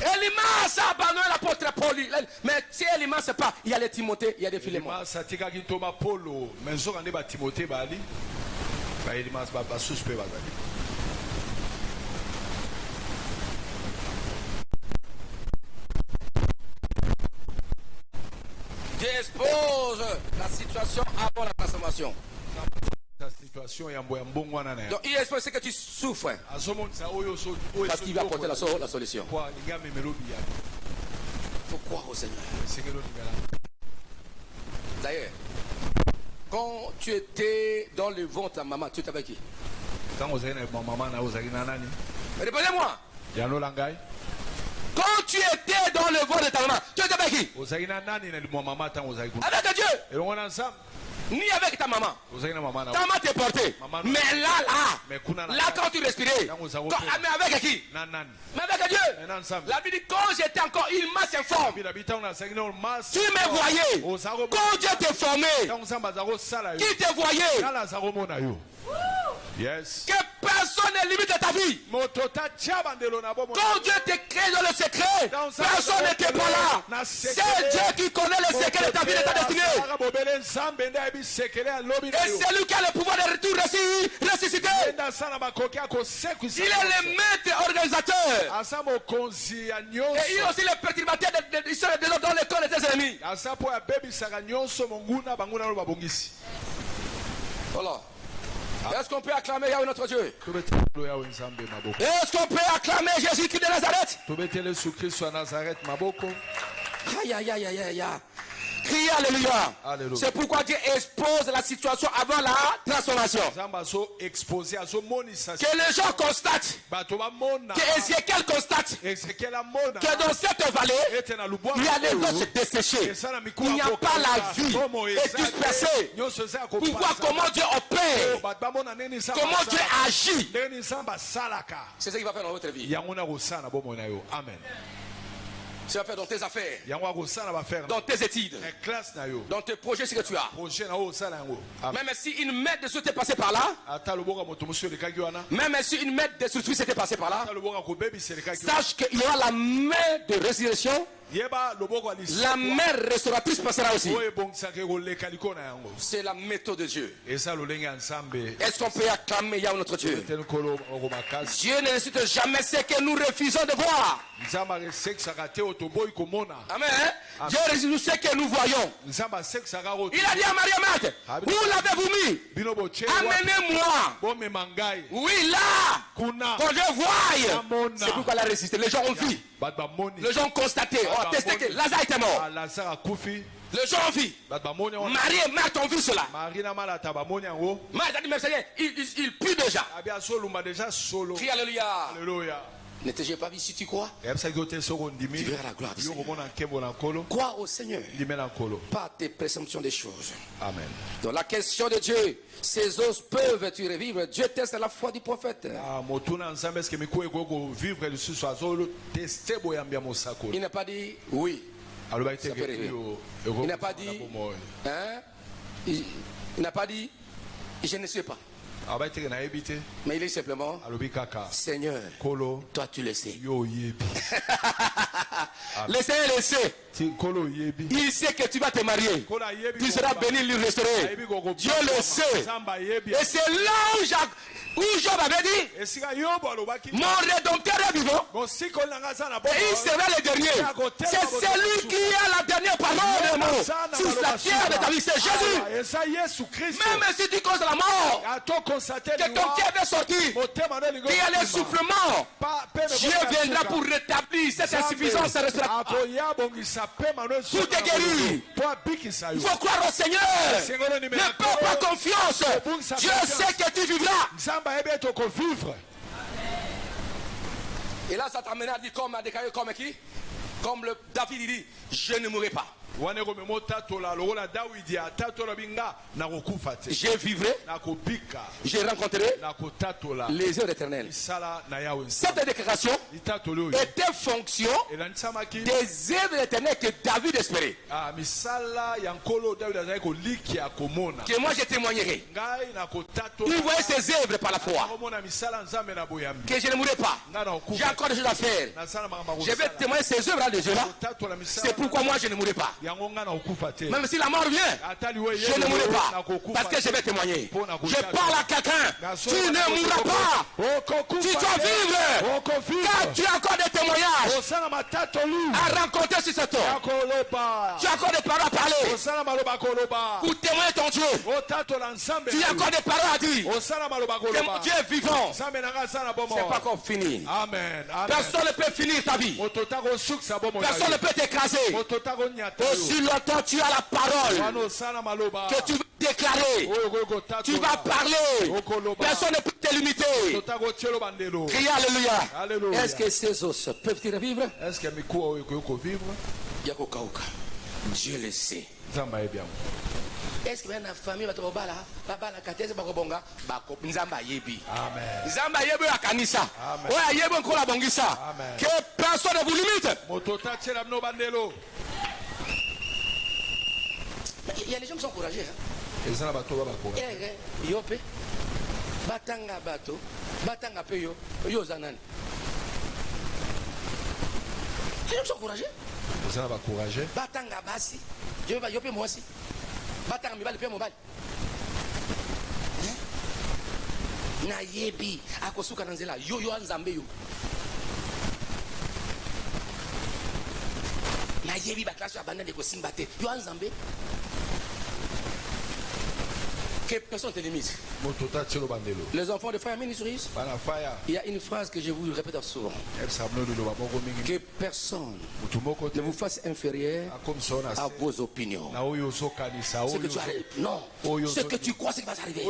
Speaker 1: Elimas a abandonné l'apôtre Paul. Mais si Elimas c'est pas, il y a les Timothée, il y a des Philémon. Dieu expose la situation avant la transformation. Donc il expose ce que tu souffres. Parce qu'il va apporter la solution. Il faut croire au Seigneur. D'ailleurs, quand tu étais dans le ventre de ta maman, tu étais avec qui? Répondez-moi. Quand tu étais dans le ventre de ta maman, tu étais avec qui? Avec Dieu. ni avec ta maman. Ta maman t'est portée. Mais là, quand tu respirais, mais avec qui? Mais avec Dieu. La Bible dit, quand j'étais encore une masse informe, tu me voyais. Quand Dieu t'a formé, qui te voyait?
Speaker 2: Yes.
Speaker 1: Que personne ne limite ta vie. Quand Dieu te crée dans le secret, personne n'était pas là. C'est Dieu qui connaît le secret de ta vie et de ta destinée. Et c'est lui qui a le pouvoir de retour ressusciter. Il est le maître organisateur. Et il est aussi le perturbateur dans le corps de tes ennemis. Voilà. Est-ce qu'on peut acclamer Yahweh notre Dieu? Est-ce qu'on peut acclamer Jésus-Christ de Nazareth? Aïe, aïe, aïe, aïe, aïe. Criez alléluia. C'est pourquoi Dieu expose la situation avant la transformation. Que les gens constatent, que Ézéchiel constate que dans cette vallée, il y a des os desséchés. Il n'y a pas la vie et dispersée pour voir comment Dieu opère, comment Dieu agit. C'est ce qu'il va faire dans votre vie.
Speaker 2: Amen.
Speaker 1: Tu vas faire dans tes affaires, dans tes études, dans tes projets que tu as. Même si une maître de soutien est passée par là, même si une maître de soutien s'était passée par là, sache qu'il y aura la main de résurrection. La mère restauratrice passera aussi. C'est la méthode de Dieu. Est-ce qu'on peut acclamer Yahweh notre Dieu? Dieu ne ressuscite jamais ce que nous refusons de voir. Amen. Dieu ressuscite ce que nous voyons. Il a dit à Marie, où l'avez-vous mis? Amenez-moi. Oui, là. Quand je vois. C'est pourquoi elle a résisté. Les gens ont vu. Les gens ont constaté, ont attesté que Lazare était mort. Les gens ont vu. Marie et Marthe ont vu cela. Marie a dit, mais Seigneur, il pue déjà. Crie alléluia. Ne t'ai pas vu si tu crois. Tu verras la gloire du Seigneur. Crois au Seigneur. Pas tes présomptions des choses.
Speaker 2: Amen.
Speaker 1: Donc la question de Dieu, ces os peuvent-tu revivre? Dieu teste la foi du prophète. Il n'a pas dit oui. Ça peut rêver. Il n'a pas dit il n'a pas dit je ne sais pas. Mais il est simplement Seigneur, toi tu le sais. Le Seigneur le sait. Il sait que tu vas te marier. Tu seras béni, lui restaurer. Dieu le sait. Et c'est là où Job avait dit, mon rédempteur est vivant et il sera le dernier. C'est celui qui a la dernière parole de mots sur la terre de ta vie, c'est Jésus. Même si tu causes la mort, que ton cœur veut sortir, qu'il y a l'essoufflement, Dieu viendra pour rétablir cette insuffisance respiratoire, pour te guérir. Il faut croire au Seigneur. Ne perds pas confiance. Dieu sait que tu vivras. Et là, ça t'amène à dire comme qui? Comme le David il dit, je ne mourrai pas. Je vivrai, je rencontrerai les œuvres éternelles. Cette déclaration était fonction des œuvres éternelles que David espérait. Que moi je témoignerai. Il voyait ses œuvres par la foi. Que je ne mourrai pas. J'ai encore des choses à faire. Je vais témoigner ces œuvres de Dieu là. C'est pourquoi moi je ne mourrai pas. Même si la mort vient, je ne mourrai pas. Parce que je vais témoigner. Je parle à quelqu'un. Tu ne mourras pas. Tu dois vivre. Car tu as encore des témoignages à rencontrer sur cette terre. Tu as encore des paroles à parler. Pour témoigner ton Dieu. Tu as encore des paroles à dire. Que mon Dieu est vivant. Ce n'est pas encore fini. Personne ne peut finir ta vie. Personne ne peut t'écraser. Aussi longtemps tu as la parole que tu veux déclarer, tu vas parler. Personne ne peut te limiter. Criez alléluia. Est-ce que ces os peuvent-ils revivre? Dieu le sait. Est-ce que la famille va te bala la katese ba kobonga ba ko nzamba yebi.
Speaker 2: Amen.
Speaker 1: Nzamba yebi akanisa. Oya yebi ko la bongisa. Que personne ne vous limite.
Speaker 2: Motota tshela mno bandelo.
Speaker 1: Il y a les gens qui sont courageux.
Speaker 2: Et ça ba to ba ko.
Speaker 1: Yope. Batanga bato, batanga peyo, yo zanani. Les gens sont courageux.
Speaker 2: Ça va courageux.
Speaker 1: Batanga basi. Je vais yope moi aussi. Batanga mibali pe mobali. Na yebi akosuka nanzela yo anzambe yo. Na yebi baklaso abanda de kosimba te. Yo anzambe. Que personne ne te limite. Les enfants de Frère Ministries, il y a une phrase que je vous répète souvent. Que personne ne vous fasse inférieur à vos opinions. Ce que tu arrives, non. Ce que tu crois, c'est qui va s'arriver.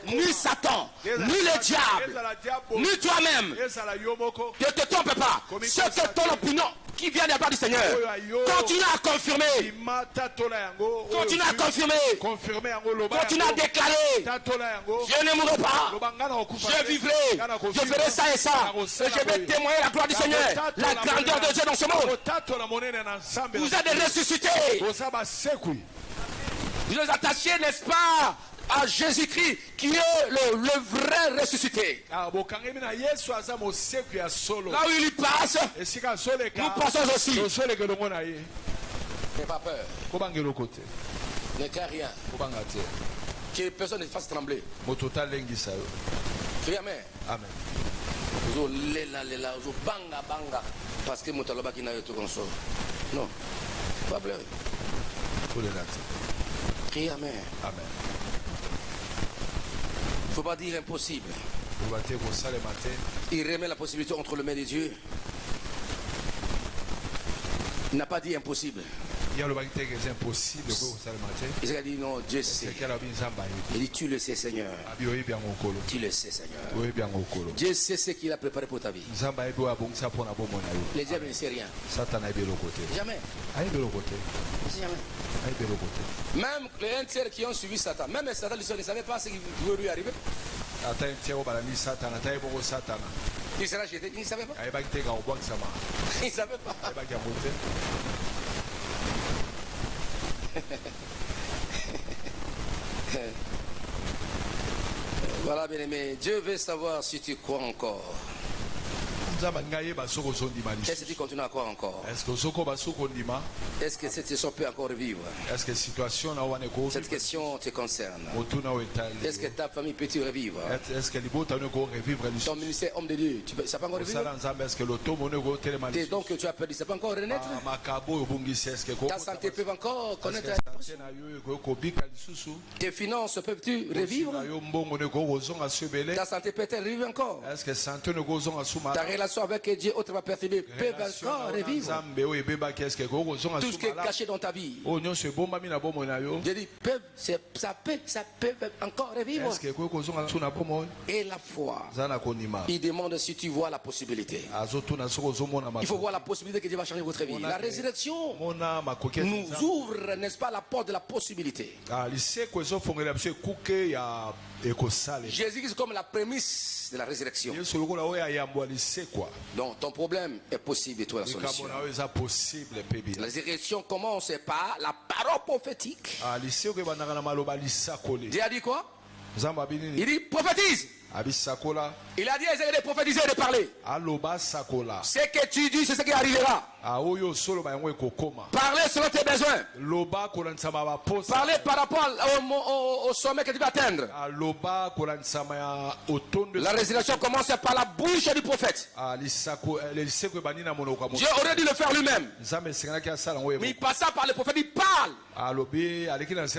Speaker 1: Ni Satan, ni le diable, ni toi-même. Ne te trompe pas. Ce que ton opinion qui vient de la part du Seigneur, continue à confirmer. Continue à confirmer. Continue à déclarer. Je ne mourrai pas. Je vivrai. Je ferai ça et ça. Et je vais témoigner la gloire du Seigneur. La grandeur de Dieu dans ce monde. Vous êtes ressuscités. Vous êtes attachés, n'est-ce pas, à Jésus-Christ qui est le vrai ressuscité. Là où il passe, nous passons aussi. N'aie pas peur. Ne crains rien. Que personne ne fasse trembler. Crie Amen. Amen. Banga. Parce que Motaloba qui n'a pas tout console. Non. Pas pleurer. Crie Amen. Amen. Il ne faut pas dire impossible. Il remet la possibilité entre les mains de Dieu. Il n'a pas dit impossible. Il a dit non, Dieu sait. Il dit tu le sais Seigneur. Tu le sais Seigneur. Dieu sait ce qu'il a préparé pour ta vie. Le diable ne sait rien. Jamais. Même les un tiers qui ont suivi Satan, même Satan ne savait pas ce qui pouvait lui arriver. Il sera jeté, il ne savait pas. Il ne savait pas. Voilà, bien aimé, Dieu veut savoir si tu crois encore. Est-ce que tu continues à croire encore? Est-ce que cette situation peut encore revivre? Cette question te concerne. Est-ce que ta famille peut-tu revivre? Ton ministère homme de Dieu, ça peut encore revivre? Tes dons que tu as perdu, ça peut encore renaître? Ta santé peut encore connaître? Tes finances peuvent-tu revivre? Ta santé peut-elle revivre encore? Ta relation avec Dieu autrement perturbée peut encore revivre. Tout ce qui est caché dans ta vie, je dis ça peut encore revivre. Et la foi, il demande si tu vois la possibilité. Il faut voir la possibilité que Dieu va changer votre vie. La résurrection nous ouvre, n'est-ce pas, la porte de la possibilité. Jésus est comme la prémisse de la résurrection. Donc ton problème est possible et toi la solution. La résurrection commence par la parole prophétique. Dieu a dit quoi? Il dit prophétise. Il a dit de prophétiser et de parler. Ce que tu dis, c'est ce qui arrivera. Parlez selon tes besoins. Parlez par rapport au sommet que tu vas atteindre. La résurrection commence par la bouche du prophète. Dieu aurait dû le faire lui-même. Mais il passa par le prophète, il parle.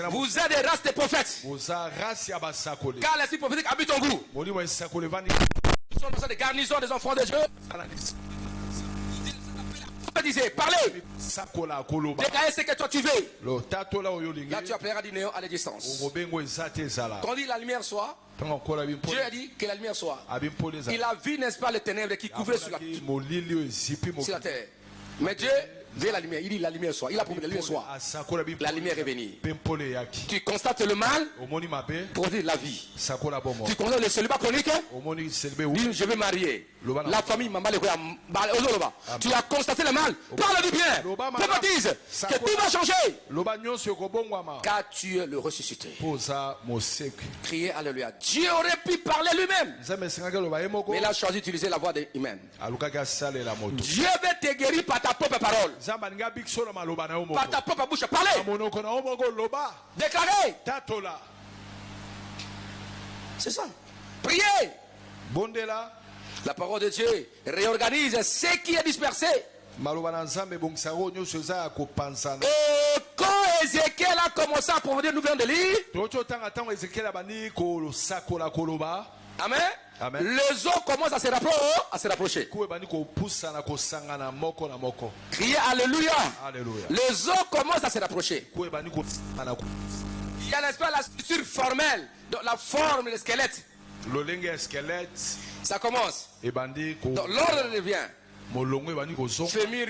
Speaker 1: Vous êtes des races de prophètes. Car l'esprit prophétique habite en vous. Nous sommes dans des garnisons des enfants de Dieu. Parlez. Déclarez ce que toi tu veux. Là tu appelleras du néant à la distance. Quand on dit la lumière soit, Dieu a dit que la lumière soit. Il a vu, n'est-ce pas, les ténèbres qui couvraient sur la terre. Mais Dieu Vers la lumière. Il dit la lumière soit. Il a promis la lumière soit. La lumière est venue. Tu constates le mal, produit la vie. Tu constates le célibat chronique, je vais marier. La famille m'a mal. Tu as constaté le mal, parle du bien, prophétise que tout va changer. Car tu es le ressuscité. Criez Alléluia. Dieu aurait pu parler lui-même, mais il a choisi d'utiliser la voix humaine. Dieu veut te guérir par ta propre parole, par ta propre bouche. Parlez, déclarez. C'est ça. Priez. La parole de Dieu réorganise ce qui est dispersé. Et quand Ézéchiel a commencé à prophétiser, nous venons de lire. Amen. Amen. Les eaux commencent à se rapprocher. Criez Alléluia. Alléluia. Les eaux commencent à se rapprocher. Il y a n'est-ce pas la structure formelle, donc la forme, le squelette. Ça commence. Donc l'ordre revient. Fémur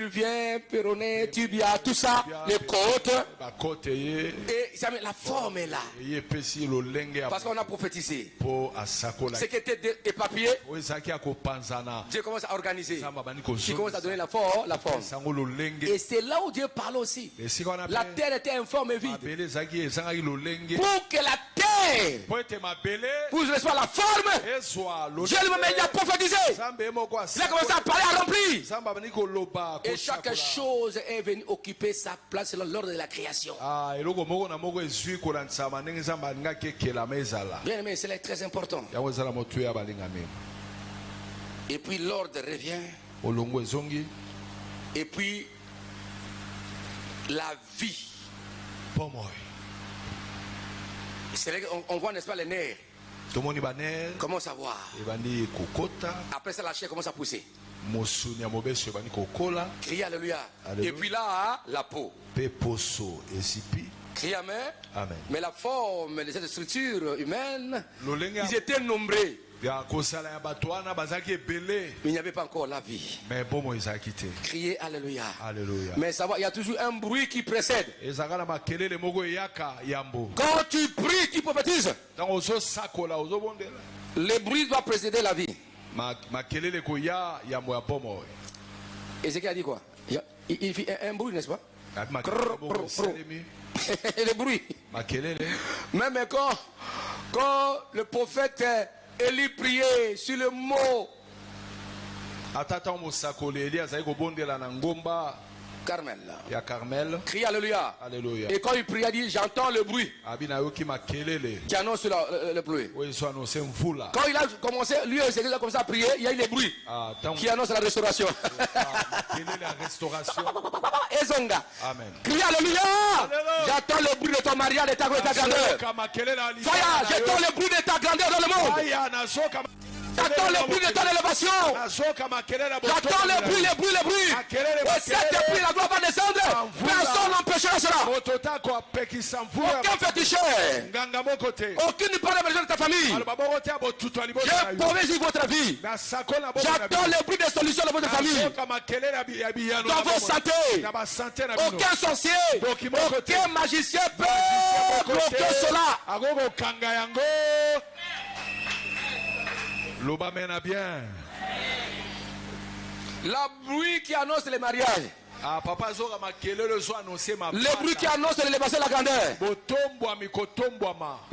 Speaker 1: revient, péroné, tibia, tout ça, les côtes. Et la forme est là. Parce qu'on a prophétisé. Ce qui était éparpillé, Dieu commence à organiser. Il commence à donner la forme. Et c'est là où Dieu parle aussi. La terre était informe et vide. Pour que la terre puisse recevoir la forme, Dieu lui-même il a prophétisé. Il a commencé à parler, à remplir. Et chaque chose est venue occuper sa place selon l'ordre de la création. Bien aimé, c'est très important. Et puis l'ordre revient. Et puis la vie. C'est vrai qu'on voit, n'est-ce pas, les nerfs. Comment savoir? Après ça, la chair commence à pousser. Criez Alléluia. Et puis là, la peau. Criez Amen. Amen. Mais la forme de cette structure humaine, ils étaient nombreux. Il n'y avait pas encore la vie. Criez Alléluia. Alléluia. Mais savoir, il y a toujours un bruit qui précède. Quand tu pries, tu prophétises. Le bruit doit précéder la vie. Ézéchiel a dit quoi? Il fait un bruit, n'est-ce pas? Et le bruit. Même quand le prophète Élie priait sur le mot Carmel. Crie Alléluia. Alléluia. Et quand il prie, il dit j'entends le bruit qui annonce le pluie. Quand il a commencé, lui il a commencé à prier, il y a eu les bruits qui annoncent la restauration. Ezonga. Amen. Crie Alléluia. J'entends le bruit de ton mariage, de ta grandeur. Faya, j'entends le bruit de ta grandeur dans le monde. J'attends le bruit de ton élévation. J'attends le bruit. Et cette pluie, la gloire va descendre. Personne n'empêchera cela. Aucun féticheur. Aucune parole de ta famille. Je promets votre vie. J'attends le bruit des solutions de votre famille. Dans vos santé. Aucun sorcier. Aucun magicien peut bloquer cela.
Speaker 2: L'oba mène bien.
Speaker 1: La bruit qui annonce les mariages. Le bruit qui annonce l'élévation de la grandeur.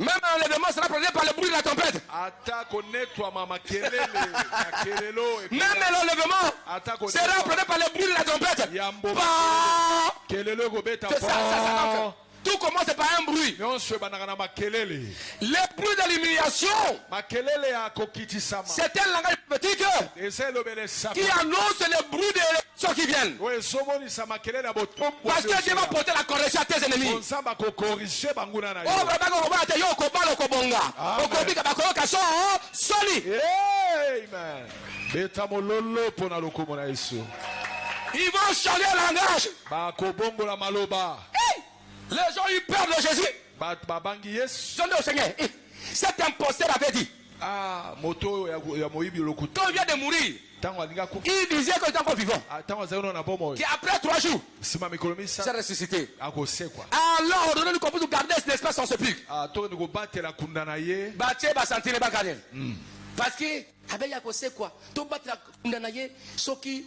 Speaker 1: Même l'enlèvement sera produit par le bruit de la tempête. Même l'enlèvement sera produit par le bruit de la tempête. Tout commence par un bruit. Le bruit de l'humiliation, c'est un langage prophétique qui annonce le bruit des élections qui viennent. Parce que Dieu va porter la correction à tes ennemis. Ils vont changer le langage. Les gens ont eu peur de Jésus. Ils ont dit au Seigneur, cet imposteur avait dit, quand il vient de mourir, Il disait qu'il était encore vivant. Qu'après 3 jours, c'est ressuscité. Alors, on donne le compte de garder cet espace en sépulcre. Parce que, avec la c'est quoi? Tout battre la condamnée, ce qui,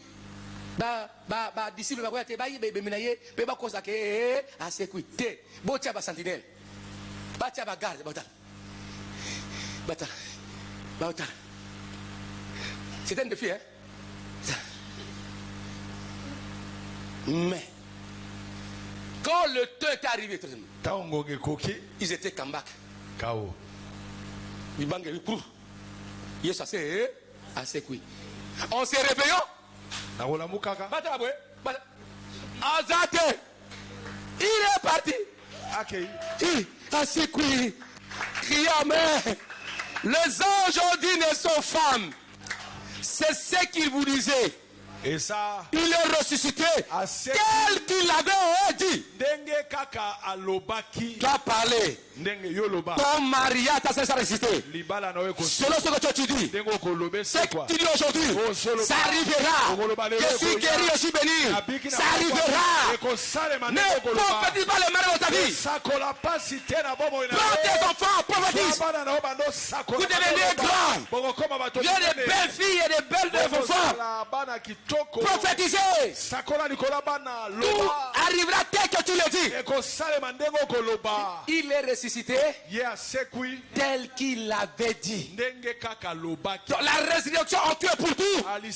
Speaker 1: disciple, c'est un défi, hein? Mais quand le temps est arrivé, ils étaient comeback. Ils bangent pour. Yes, assez quoi. On s'est réveillé. Il est parti. Assez quoi. Criamé. Les anges ont dit ne sont femmes. C'est ce qu'il vous disait.
Speaker 2: Et ça,
Speaker 1: il est ressuscité tel qu'il l'avait dit. Tu as parlé. Ton mariage t'a ressuscité. Selon ce que tu dis, ce que tu dis aujourd'hui, ça arrivera. Je suis guéri, je suis béni. Ça arrivera. Ne prophétise pas le malheur de ta vie. Prends tes enfants, prophétise. Vous devenez grand. Il y a des belles filles et des belles enfants. Prophétiser. Tout arrivera tel que tu le dis. Il est ressuscité tel qu'il l'avait dit. Donc, la résurrection en Dieu pour tout. Elle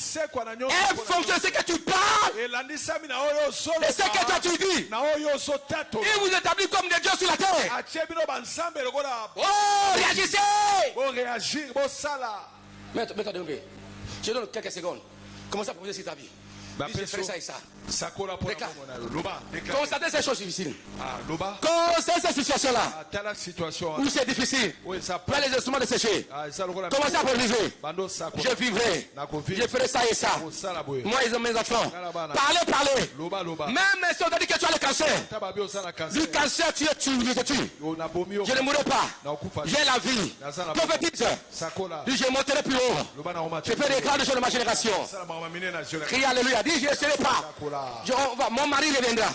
Speaker 1: fonctionne ce que tu parles et ce que toi tu dis. Il vous établit comme des dieux sur la terre. Oh, réagissez. Mets-toi de je donne quelques secondes. Comment ça proposer sur ta vie? Je ferai ça et ça. Constatez ces choses difficiles. Constatez cette situation-là. Où c'est difficile. Pas les instruments de sécher. Commencez à proviser. Je vivrai. Je ferai ça et ça. Moi et mes enfants. Parlez. Même si on t'a dit que tu as le cancer. Du cancer, tu es tué. Je ne mourrai pas. J'ai la vie. Prophétise. Je monterai plus haut. Je fais des grandes choses de ma génération. Crie alléluia. Dis, je ne serai pas. Mon mari reviendra.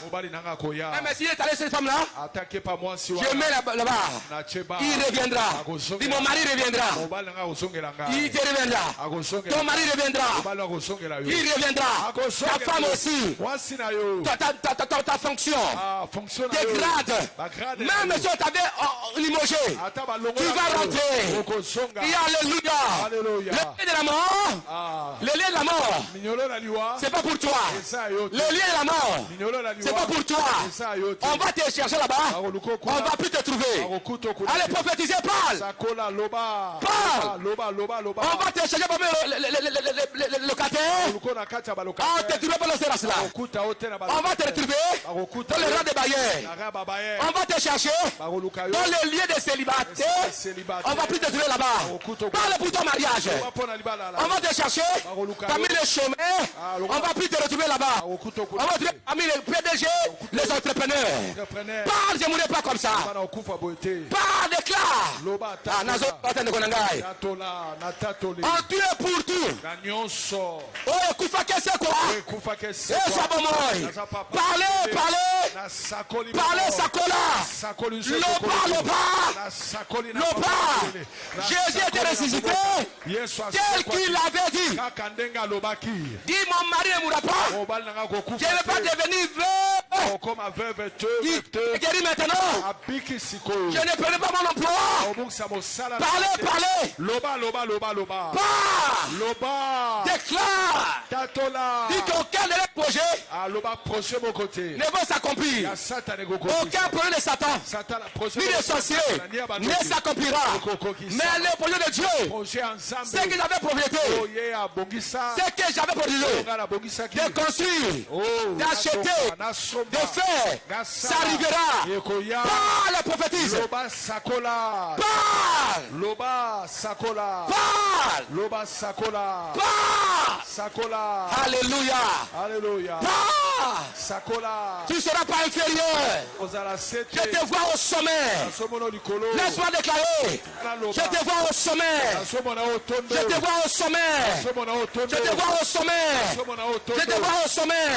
Speaker 1: Mais s'il est allé cette femme-là, je mets là-bas. Il reviendra. Dis, mon mari reviendra. Il te reviendra. Ton mari reviendra. Il reviendra. Ta femme aussi. Ta fonction. Tes grades. Même si on t'avait limogé, tu vas rentrer. Alléluia. Le lien de la mort. Le lien de la mort. C'est pas pour toi. Le lien de la mort, c'est pas pour toi. On va te chercher là-bas. On va plus te trouver. Allez, prophétiser, parle. On va te chercher parmi le locataire. On te trouve pas dans ces races-là. On va te retrouver dans le rang des bailleurs. On va te chercher dans le lieu de célibataire. On va plus te trouver là-bas. Parle pour ton mariage. On va te chercher parmi les chômeurs. On va plus te retrouver là-bas. On va te trouver parmi les PDG, les entrepreneurs. Parle, je ne mourrai pas comme ça. Parle, déclare. En Dieu pour tout. Oh, Koufake, c'est quoi? Parlez. Parlez, Sakola. Loba. Jésus était ressuscité tel qu'il l'avait dit. Dis, mon mari ne mourra pas. Je ne vais pas devenir veuve. Il est guéri maintenant. Je ne prenais pas mon emploi. Parlez. Parle. Déclare. Dis qu'aucun de leurs projets ne va s'accomplir. Aucun projet de Satan ni de sorcier ne s'accomplira. Mais le projet de Dieu, c'est que j'avais propriété, c'est que j'avais produit de construire, d'acheter, de faire, ça arrivera. Parle, prophétise. Parle. Alléluia.
Speaker 2: Alléluia.
Speaker 1: Pas.
Speaker 2: Sakola.
Speaker 1: Tu ne seras pas inférieur. Je te vois au sommet. Laisse-moi déclarer. Je te vois au sommet. Je te vois au sommet. Je te vois au sommet. Je te vois au sommet.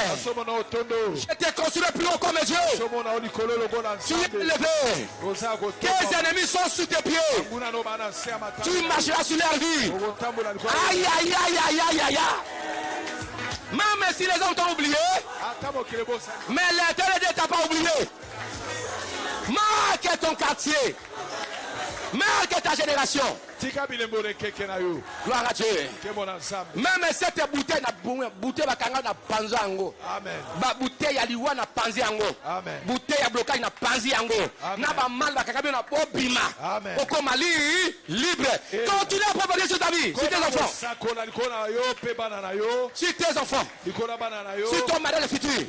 Speaker 1: Je t'ai construit plus haut comme Dieu. Tu es élevé. Tes ennemis sont sous tes pieds. Tu marcheras sur leur vie. Aïe, aïe, aïe, aïe, aïe, aïe. Même si les hommes t'ont oublié, mais l'éternel ne t'a pas oublié. Marque ton quartier. Marque ta génération. Gloire à Dieu. Même cette bouteille va na panzango. Ba bouteille ya liwa na panzi ango. Bouteille ya blocage na panzi ango. Na ba mal ba kakabi na bobima. Oko mali libre. Continue à prophétiser sur ta vie, sur tes enfants. Sur tes enfants. Sur ton mariage futur.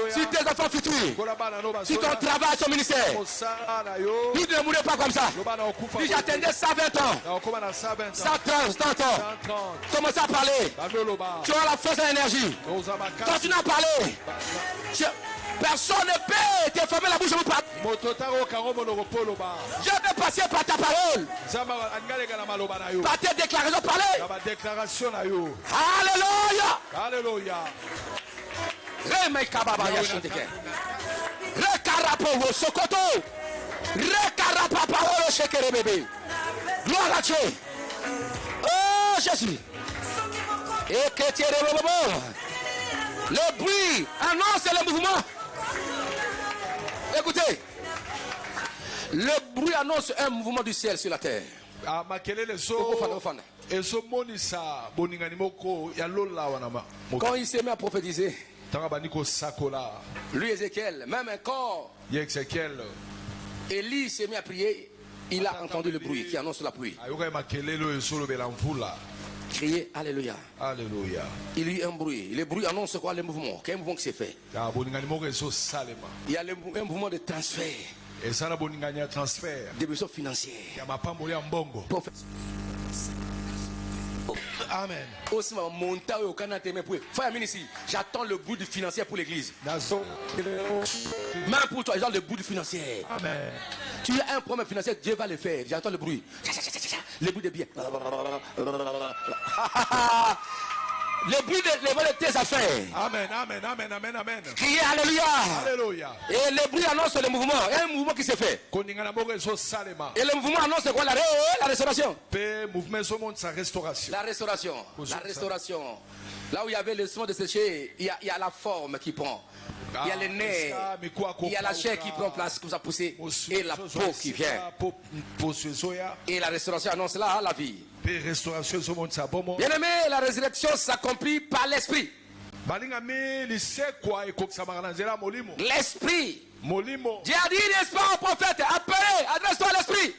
Speaker 1: Sur tes enfants futurs. Sur ton travail, ton ministère. Vous ne mourrez pas comme ça. Si j'attendais 120 ans, 130 ans, commencez à parler. Tu auras la force et l'énergie. Continue à parler. Personne ne peut te fermer la bouche. Je vais passer par ta parole. Par tes déclarations parlées. Alléluia.
Speaker 2: Alléluia.
Speaker 1: Gloire à Dieu. Oh Jésus. Le bruit annonce le mouvement. Écoutez. Le bruit annonce un mouvement du ciel sur la terre. Quand il s'est mis à prophétiser, lui Ézéchiel, même encore, Élie s'est mis à prier. Il a entendu le bruit qui annonce la pluie. Crier Alléluia.
Speaker 2: Alléluia.
Speaker 1: Il y a eu un bruit. Le bruit annonce quoi? Le mouvement. Quel mouvement qui s'est fait? Il y a un mouvement de transfert. Des besoins financiers.
Speaker 2: Amen.
Speaker 1: J'attends le bout du financier pour l'église. Même pour toi, j'attends le bout du financier.
Speaker 2: Amen.
Speaker 1: Tu as un problème financier, Dieu va le faire. J'attends le bruit. Le bruit de bien. Le bruit de tes affaires.
Speaker 2: Amen, amen, amen, amen, amen.
Speaker 1: Criez Alléluia.
Speaker 2: Alléluia.
Speaker 1: Et le bruit annonce le mouvement. Il y a un mouvement qui se fait. Et le mouvement annonce quoi? La restauration. La restauration. La restauration. Là où il y avait le sang de sécher, il y a la forme qui prend. Il y a les nerfs, il y a la chair qui prend place, comme ça poussé, et la peau qui vient. Et la restauration annonce là la vie. Bien aimé, la résurrection s'accomplit par l'esprit. L'esprit. Dieu a dit, n'est-ce pas, au prophète, appelez, adresse-toi à l'esprit.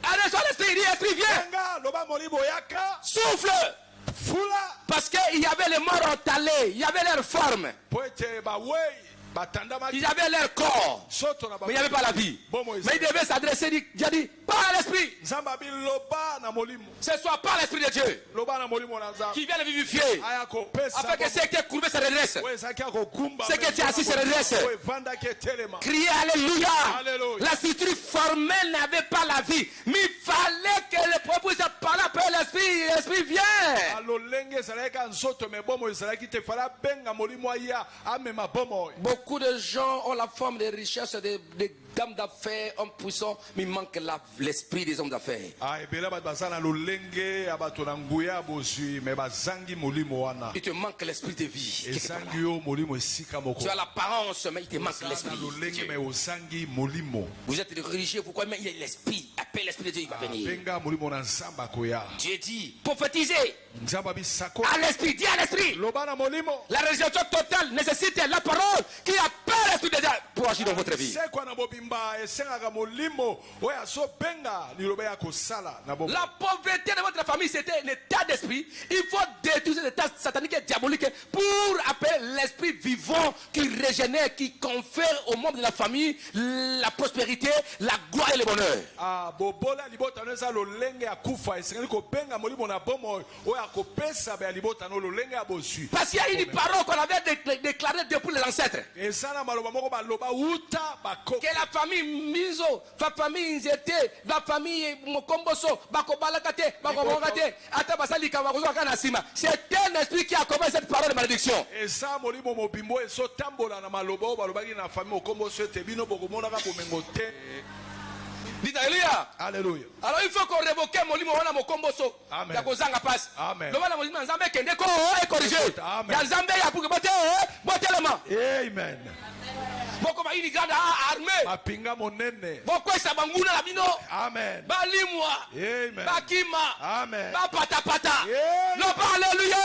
Speaker 1: Adresse-toi à l'esprit, dis esprit, viens. Souffle. Parce qu'il y avait les morts entalés, il y avait leur forme, il y avait leur corps, mais il n'y avait pas la vie. Mais il devait s'adresser, Dieu a dit, par l'esprit. Ce soit par l'esprit de Dieu qui vient le vivifier, afin que ce qui est courbé se redresse, ce qui est assis se redresse. Criez Alléluia. La structure formelle n'avait pas la vie, mais il fallait que le propos se parle par l'esprit. L'esprit vient. Beaucoup de gens ont la forme des richesses, des dames d'affaires, hommes puissants, mais il manque l'esprit des hommes d'affaires. Il te manque l'esprit de vie. Tu as l'apparence, mais il te manque l'esprit. Vous êtes religieux, pourquoi? Mais il y a l'esprit. Appelle l'esprit de Dieu, il va venir. Dieu dit, prophétisez. À l'esprit, dis à l'esprit. La résurrection totale nécessite la parole qui appelle l'esprit de Dieu pour agir. agir dans votre vie. La pauvreté de votre famille, c'était un état d'esprit. Il faut détruire cet état satanique et diabolique pour appeler l'esprit vivant qui régénère, qui confère au membre de la famille la prospérité, la gloire et le bonheur. Parce qu'il y a une parole qu'on avait déclarée depuis les ancêtres. Que la famille Mizo, la famille Nzete, la famille Mokomboso, Bakobalakate, Bakobalakate, Atabasali Kawagozo Kanasima. C'est un esprit qui a commencé cette parole de malédiction. Dites Alléluia.
Speaker 2: Alléluia.
Speaker 1: Alors il faut qu'on révoque Molimo wana mokomboso. Ya kozanga passe.
Speaker 2: Amen.
Speaker 1: Le wana molimo nzambe kende ko e corriger. Ya nzambe ya pour que bote botelema.
Speaker 2: Amen.
Speaker 1: Boko ba ini grande armée.
Speaker 2: Mapinga monene.
Speaker 1: Boko esa banguna la bino.
Speaker 2: Amen.
Speaker 1: Balimwa.
Speaker 2: Amen.
Speaker 1: Bakima.
Speaker 2: Amen.
Speaker 1: Ba pata pata.
Speaker 2: Amen.
Speaker 1: Non pas alléluia.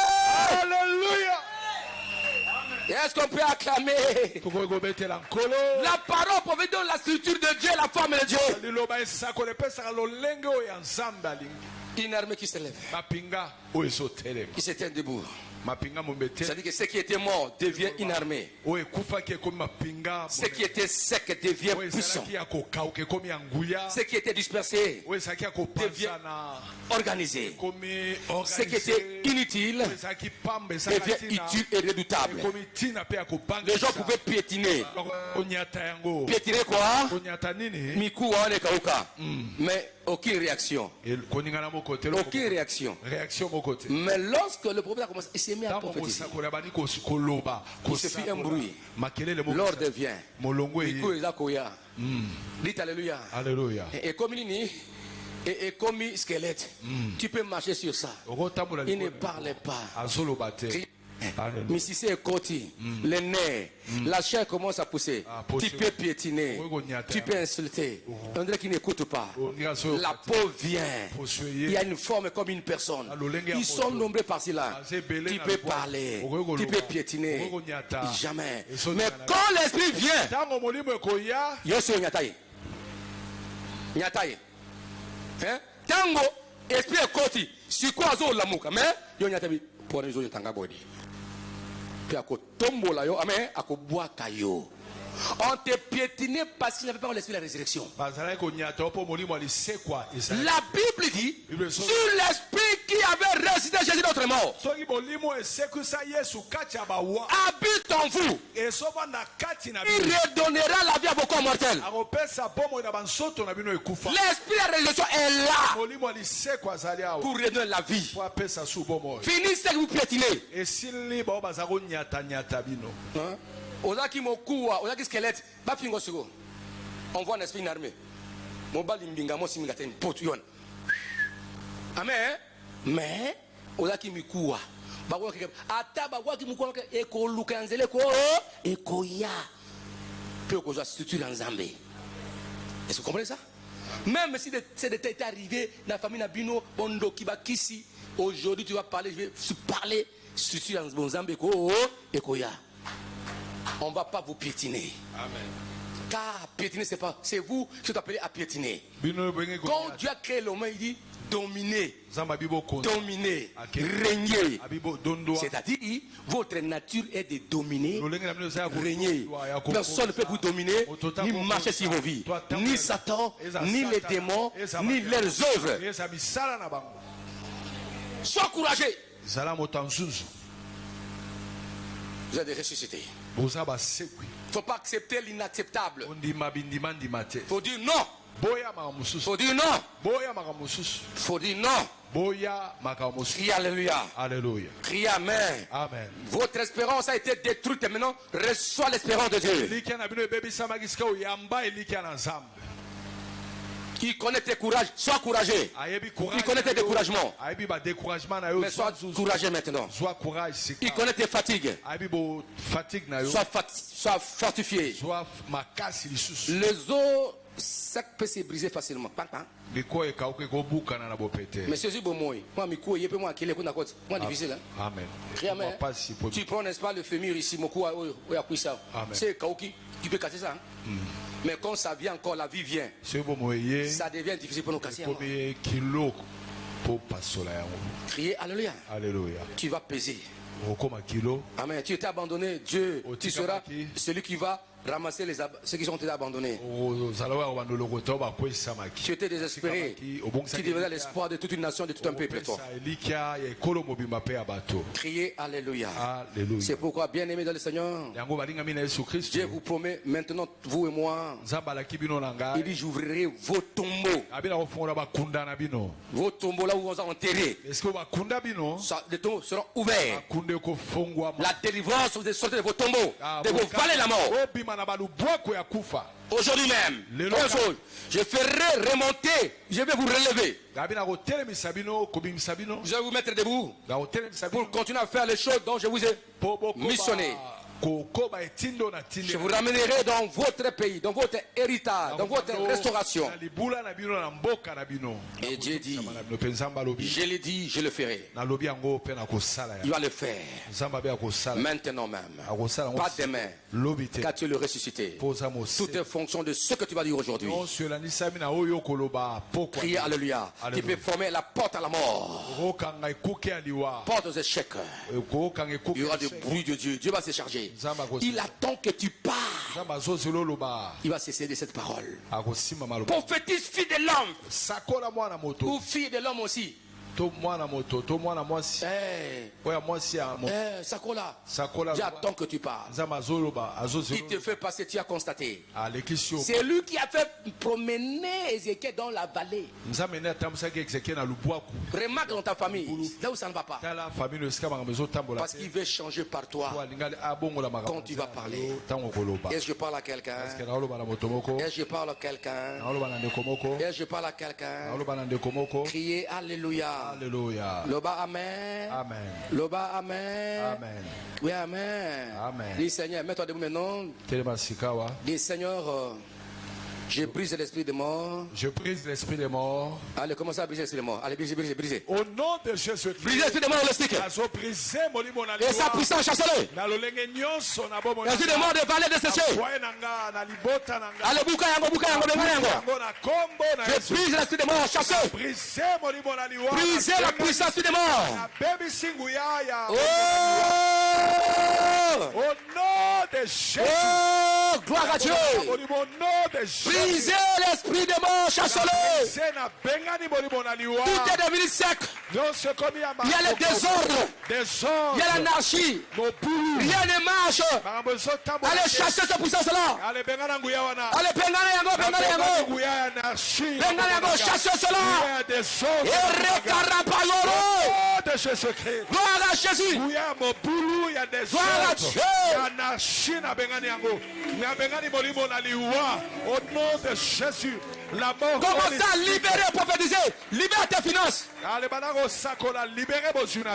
Speaker 2: Alléluia.
Speaker 1: Est-ce qu'on peut acclamer? La parole provient de la structure de Dieu, la forme de Dieu. Une armée qui se lève, qui se tient debout. C'est-à-dire que ce qui était mort devient une armée. Ce qui était sec devient puissant. Ce qui était dispersé devient organisé. Ce qui était inutile devient utile et redoutable. Les gens pouvaient piétiner. Piétiner quoi? Mikou wa nekauka. Mais aucune réaction. Aucune réaction. Mais lorsque le prophète a commencé, il s'est mis à prophétiser. Il se fit un bruit. L'ordre vient. Mikou ezakoya. Dites alléluia.
Speaker 2: Alléluia.
Speaker 1: Et comme il et comme squelette, tu peux marcher sur ça. Il ne parlait pas. Mais si c'est côté, les nerfs, la chair commence à pousser. Tu peux piétiner, tu peux insulter. On dirait qu'il n'écoute pas. La peau vient. Il y a une forme comme une personne. Ils sont nombreux par-ci là. Tu peux parler, tu peux piétiner. Jamais. Mais quand l'esprit vient, Yosu Nyataye. Nyataye. Tango, esprit est côté. Si quoi zo lamuka, mais yo Nyataye pour les autres tanga body. Puis à tombola yo, amen, à boaka yo. On te piétinait parce qu'il n'avait pas l'esprit de la résurrection. La Bible dit sur l'esprit qui avait ressuscité Jésus notre mort habite en vous. Il redonnera la vie à vos corps mortels. L'esprit de la résurrection est là pour redonner la vie. Finissez que vous piétinez. Ozaki mokuwa, ozaki squelette, ba fingo siko. On voit un esprit une armée. Mobali mbinga mo siminga ten potu yon. Amen. Mais ozaki mikuwa. Ba kwa ke ata ba kwa ki mukuwa e ko lukanzele ko e ko ya. Peu ko za structure nzambe. Est-ce que vous comprenez ça? Même si c'est des détails arrivés dans la famille Nabino, Bondo Kibakisi, aujourd'hui tu vas parler, je vais parler structure nzambe ko e ko ya. On ne va pas vous piétiner. Amen. Car piétiner, c'est vous qui êtes appelés à piétiner. Quand Dieu a créé l'homme, il dit dominer, régner. C'est-à-dire, votre nature est de dominer, régner. Personne ne peut vous dominer, ni marcher sur vos vies. Ni Satan, ni les démons, ni leurs œuvres. Sois courageux. Vous êtes ressuscité. Il ne faut pas accepter l'inacceptable. Il faut dire non. Il faut dire non. Il faut dire non. Criez alléluia.
Speaker 2: Alléluia.
Speaker 1: Criez amen.
Speaker 2: Amen.
Speaker 1: Votre espérance a été détruite et maintenant reçois l'espérance de Dieu. Il connaît tes courages, sois courageux. Il connaît tes découragements. Mais sois courageux maintenant. Il connaît tes fatigues. Sois fortifié. Les eaux ça peut se briser facilement. Mais c'est aussi bon moi. Moi, difficile.
Speaker 2: Amen.
Speaker 1: Tu prends, n'est-ce pas, le fémur ici, mon cou, c'est Kauki, tu peux casser ça. Mais quand ça vient encore, la vie vient. Ça devient difficile pour nous casser. Crier Alléluia.
Speaker 2: Alléluia.
Speaker 1: Tu vas peser. Amen. Tu étais abandonné. Dieu, tu seras celui qui va ramasser ceux qui ont été abandonnés. Tu étais désespéré. Tu devenais l'espoir de toute une nation, de tout un peuple. Toi. Criez Alléluia. C'est pourquoi, bien aimé dans le Seigneur, Dieu vous promet maintenant, vous et moi, il dit: j'ouvrirai vos tombeaux. Vos tombeaux là où on vous a enterrés. Les tombeaux seront ouverts. La délivrance vous est sortie de vos tombeaux, de vos vallées de la mort. Aujourd'hui même, je ferai remonter, je vais vous relever. Je vais vous mettre debout pour continuer à faire les choses dont je vous ai missionné. Je vous ramènerai dans votre pays, dans votre héritage, dans votre restauration. Et Dieu dit: je l'ai dit, je le ferai. Il va le faire maintenant même, pas demain, car tu es le ressuscité. Tout est fonction de ce que tu vas dire aujourd'hui. Criez Alléluia. Tu peux former la porte à la mort, porte aux échecs. Il y aura du bruit de Dieu. Dieu va se charger. Il attend que tu parles. Il va cesser de cette parole. Prophétise, fille de l'homme, ou fille de l'homme aussi. Sakola, j'attends que tu parles. Il te fait passer, tu as constaté. C'est lui qui a fait promener Ézéchiel dans la vallée. Remarque dans ta famille, là où ça ne va pas. Parce qu'il veut changer par toi quand tu vas parler. Est-ce que je parle à quelqu'un? Est-ce que je parle à quelqu'un? Est-ce que je parle à quelqu'un? Criez Alléluia.
Speaker 2: Alléluia.
Speaker 1: Loba amen.
Speaker 2: Amen.
Speaker 1: Loba amen.
Speaker 2: Amen.
Speaker 1: Oui, amen.
Speaker 2: Amen.
Speaker 1: Dis Seigneur, mets-toi debout maintenant. Dis Seigneur, je brise l'esprit de mort.
Speaker 2: Je brise l'esprit de mort.
Speaker 1: Allez, commencez à briser l'esprit de mort. Allez, brisez.
Speaker 2: Au nom de Jésus.
Speaker 1: Brisez l'esprit de mort, le stick. Et sa puissance, chassez-le. L'esprit de mort de vallée de séché. Allez, bouka yango. Je brise l'esprit de mort, chassez. Brisez la puissance de mort. Oh!
Speaker 2: Au nom de Jésus.
Speaker 1: Oh, gloire à Dieu. Brisez l'esprit de mort, chassez-le. Tout est devenu sec. Il y a le désordre. Il y a l'anarchie. Rien ne marche. Allez chasser cette puissance-là. Allez, Bengana yango, chassez cela. Et recarapayoro. Gloire à Jésus. Gloire à Dieu.
Speaker 2: Au nom de Jésus, la mort.
Speaker 1: Commence à libérer, prophétiser. Libère tes finances.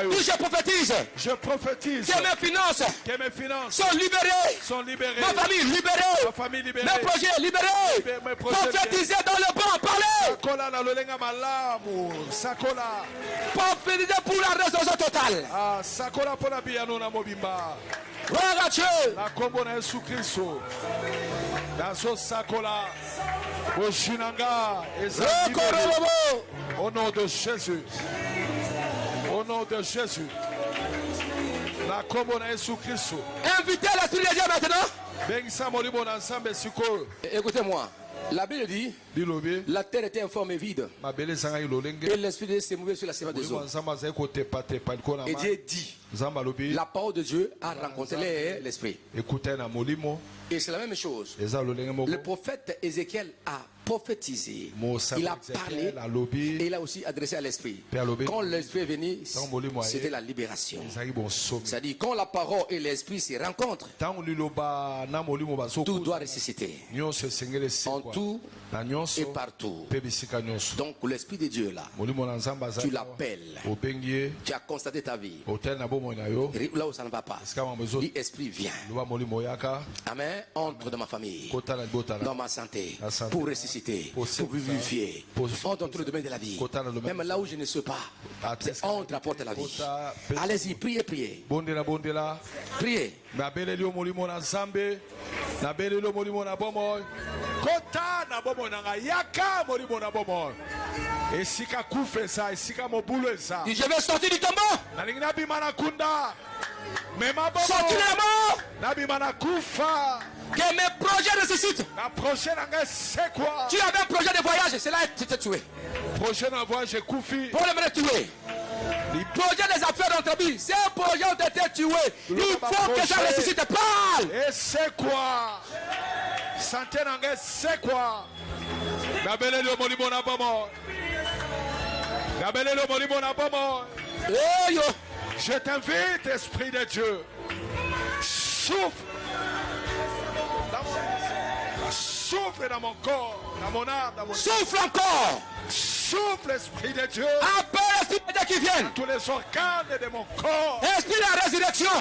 Speaker 1: Puis je prophétise. Que mes finances sont libérées. Ma famille libérée. Mes projets libérés. Prophétiser dans le bon, parlez. Prophétiser pour la restauration totale. Gloire à Dieu.
Speaker 2: Au nom de Jésus. Au nom de Jésus. La commune Jésus Christ.
Speaker 1: Invitez l'esprit de Dieu maintenant. Écoutez-moi. La Bible dit: la terre était informe et vide. Et l'esprit de Dieu s'est mouvé sur la surface des eaux. Et Dieu dit: la parole de Dieu a rencontré l'esprit. Et c'est la même chose. Le prophète Ézéchiel a prophétisé. Il a parlé et il a aussi adressé à l'esprit. Quand l'esprit est venu, c'était la libération. C'est-à-dire quand la parole et l'esprit se rencontrent, tout doit ressusciter. En en tout et partout. Donc l'Esprit de Dieu là, tu l'appelles, tu as constaté ta vie. Là où ça ne va pas, l'Esprit vient. Amen. Entre dans ma famille, dans ma santé, pour ressusciter, pour vivifier. Entre dans tout le domaine de la vie. Même là où je ne sais pas, entre apporte la vie. Allez-y, priez, priez. Priez. Je vais sortir du tombeau. Sortir de la mort. Que mes projets ressuscitent. Tu avais un projet de voyage, c'est là que tu t'es tué.
Speaker 2: Prochain voyage, Koufi.
Speaker 1: Pour le tuer. Le projet des affaires dans ta vie, ces projets ont été tués. Il faut que ça ressuscite. Parle.
Speaker 2: Et c'est quoi? Santé n'engage, c'est quoi? Nabele le molimo na bomo. Nabele le molimo na bomo. Je t'invite, Esprit de Dieu. Souffle. Souffle dans mon corps, dans mon âme, dans mon...
Speaker 1: Souffle encore.
Speaker 2: Souffle, Esprit de Dieu.
Speaker 1: Appelle l'Esprit de Dieu qui vient.
Speaker 2: Tous les organes de mon corps.
Speaker 1: Esprit de la résurrection.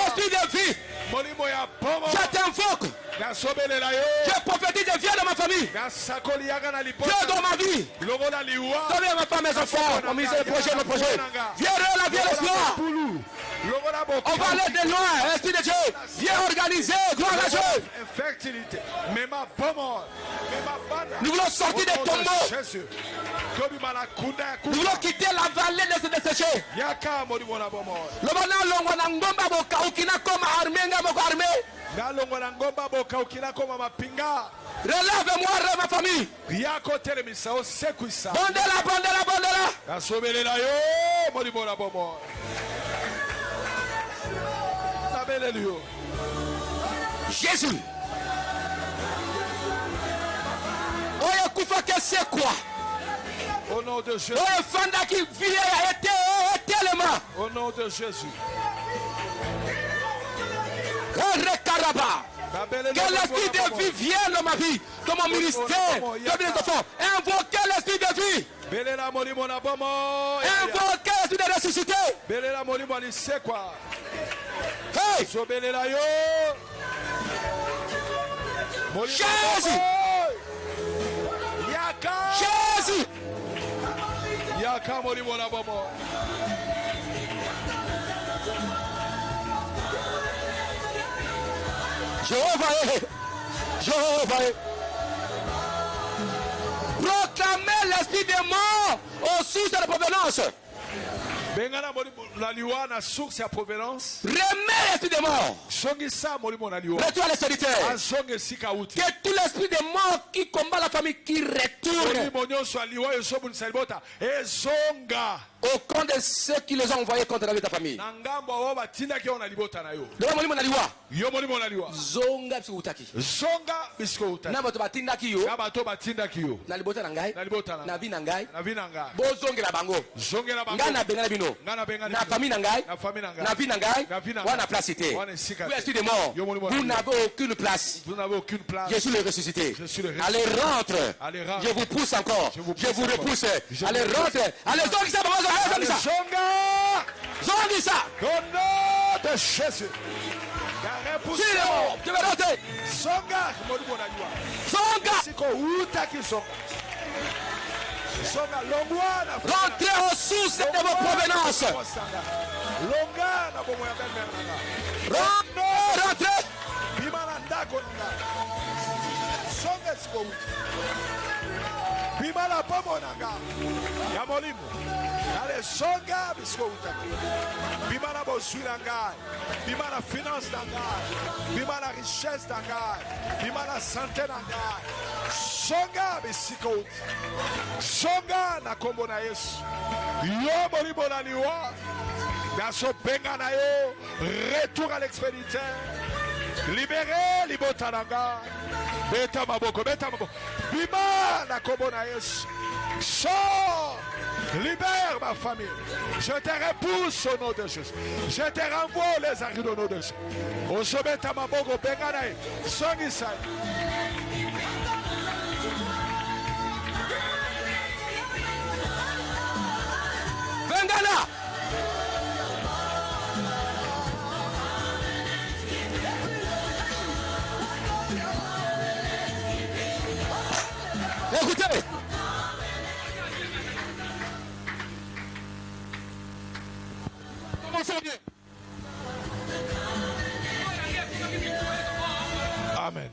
Speaker 1: Esprit de vie. Je t'invoque. Je prophétise de vie dans ma famille. Viens dans ma vie. Donnez à ma femme, mes enfants. Mon ministère, mes projets. Viens là, viens le soir. On va aller de loin. Esprit de Dieu. Viens organiser. Gloire à Dieu. Nous voulons sortir des tombeaux. Nous voulons quitter la vallée de se dessécher. Relève-moi, ma famille. Bondela. Jésus. C'est quoi?
Speaker 2: Au nom de Jésus. Au nom de Jésus.
Speaker 1: Que l'esprit de vie vienne dans ma vie, dans mon ministère, dans mes enfants. Invoquez l'esprit de vie. Invoquez l'esprit de ressuscité. Hey! Jésus! Jésus! Jéhovah. Proclamez l'esprit des morts aux sources de la provenance. Remets l'esprit des morts. Retourne à l'extérieur. Que tout l'esprit des morts qui combat la famille qui retourne au camp de ceux qui les ont envoyés contre la vie de ta famille. Zonga bisikutaki. Na bato batindaki yo. Na libota nangai. Na vi nangai. Bo zongela bango. Ngana bengana bino. Na famille nangai. Na vi nangai. Wana placité. Vous êtes des morts. Vous n'avez aucune place. Je suis le ressuscité. Allez rentre. Je vous pousse encore. Je vous repousse. Allez rentre. Allez zongi ça. Zongi ça.
Speaker 2: Au nom de Jésus. Songa.
Speaker 1: Rentrez aux sources de vos provenances. Rentrez.
Speaker 2: Bimala pomo nanga ya molimo ale songa bisko utaki bimala bosula ngai bimala finance nanga bimala richesse nanga bimala santé nanga songa bisiko songa na kombo na Yesu yo molimo na liwa na so benga na yo retour à l'expéditeur libéré libota nanga beta maboko bima na kombo na Yesu. Sors Libère ma famille. Je te repousse au nom de Jésus. Je te renvoie les arrêts au nom de Jésus. Au sommet de ma bogo, Benganaï, Songisai.
Speaker 1: Bengana! Écoutez!
Speaker 2: Amen.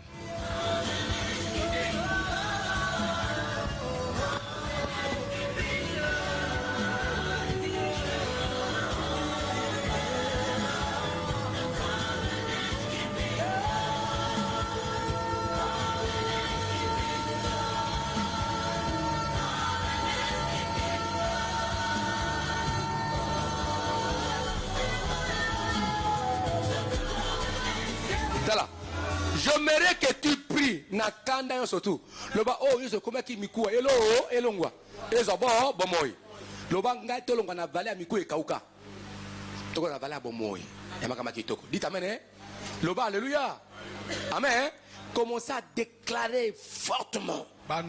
Speaker 1: J'aimerais que tu pries nakanda surtout. Loba oh yeso koma ki mikuwa elo elongwa. Ezo bo bomoy. Loba ngai tolongwa na vale ya mikuwa kauka. Toko na vale ya bomoy. Yamaka makitoko. Dites amen hein. Loba alléluia. Amen. Commencez à déclarer fortement. Je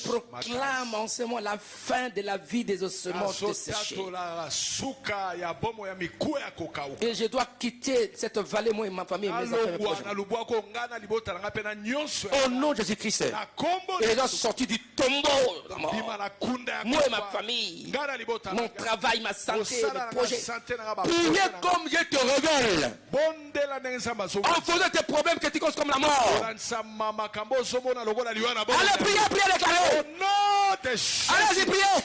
Speaker 1: proclame en ce moment la fin de la vie des ossements desséchés. Et je dois quitter cette vallée, moi et ma famille. Et mes enfants, au nom de Jésus-Christ. Et je dois sortir du tombeau. Moi et ma famille. Mon travail, ma santé, mes projets. Priez comme je te révèle. En faisant tes problèmes que tu causes comme la mort. Allez, priez, priez, déclarez. Allez-y, priez.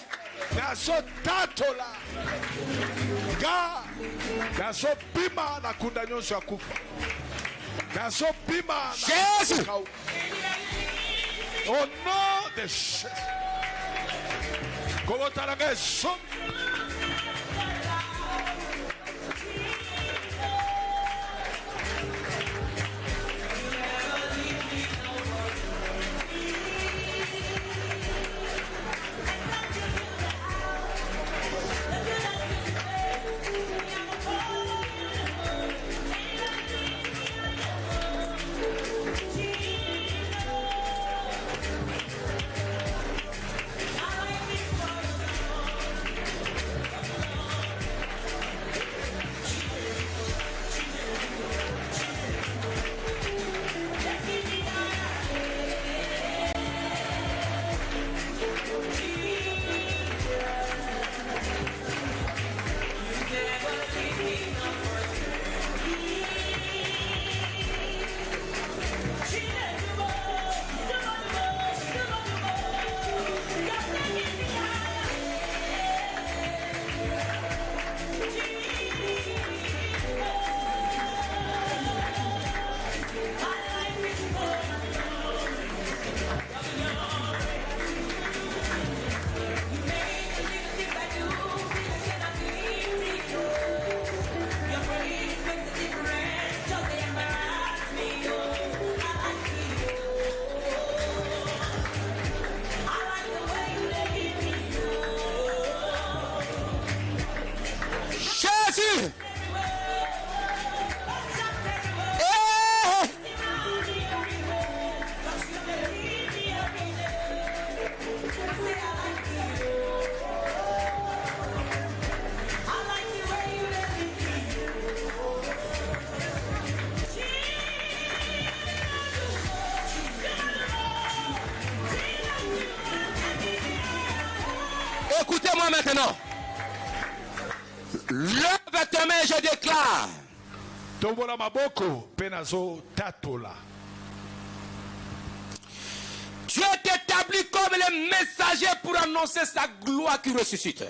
Speaker 1: Jésus.
Speaker 2: Au nom de Jésus.
Speaker 1: Écoutez-moi maintenant. Lève tes mains, je déclare. Dieu t'établit comme le messager pour annoncer sa gloire qui ressuscite.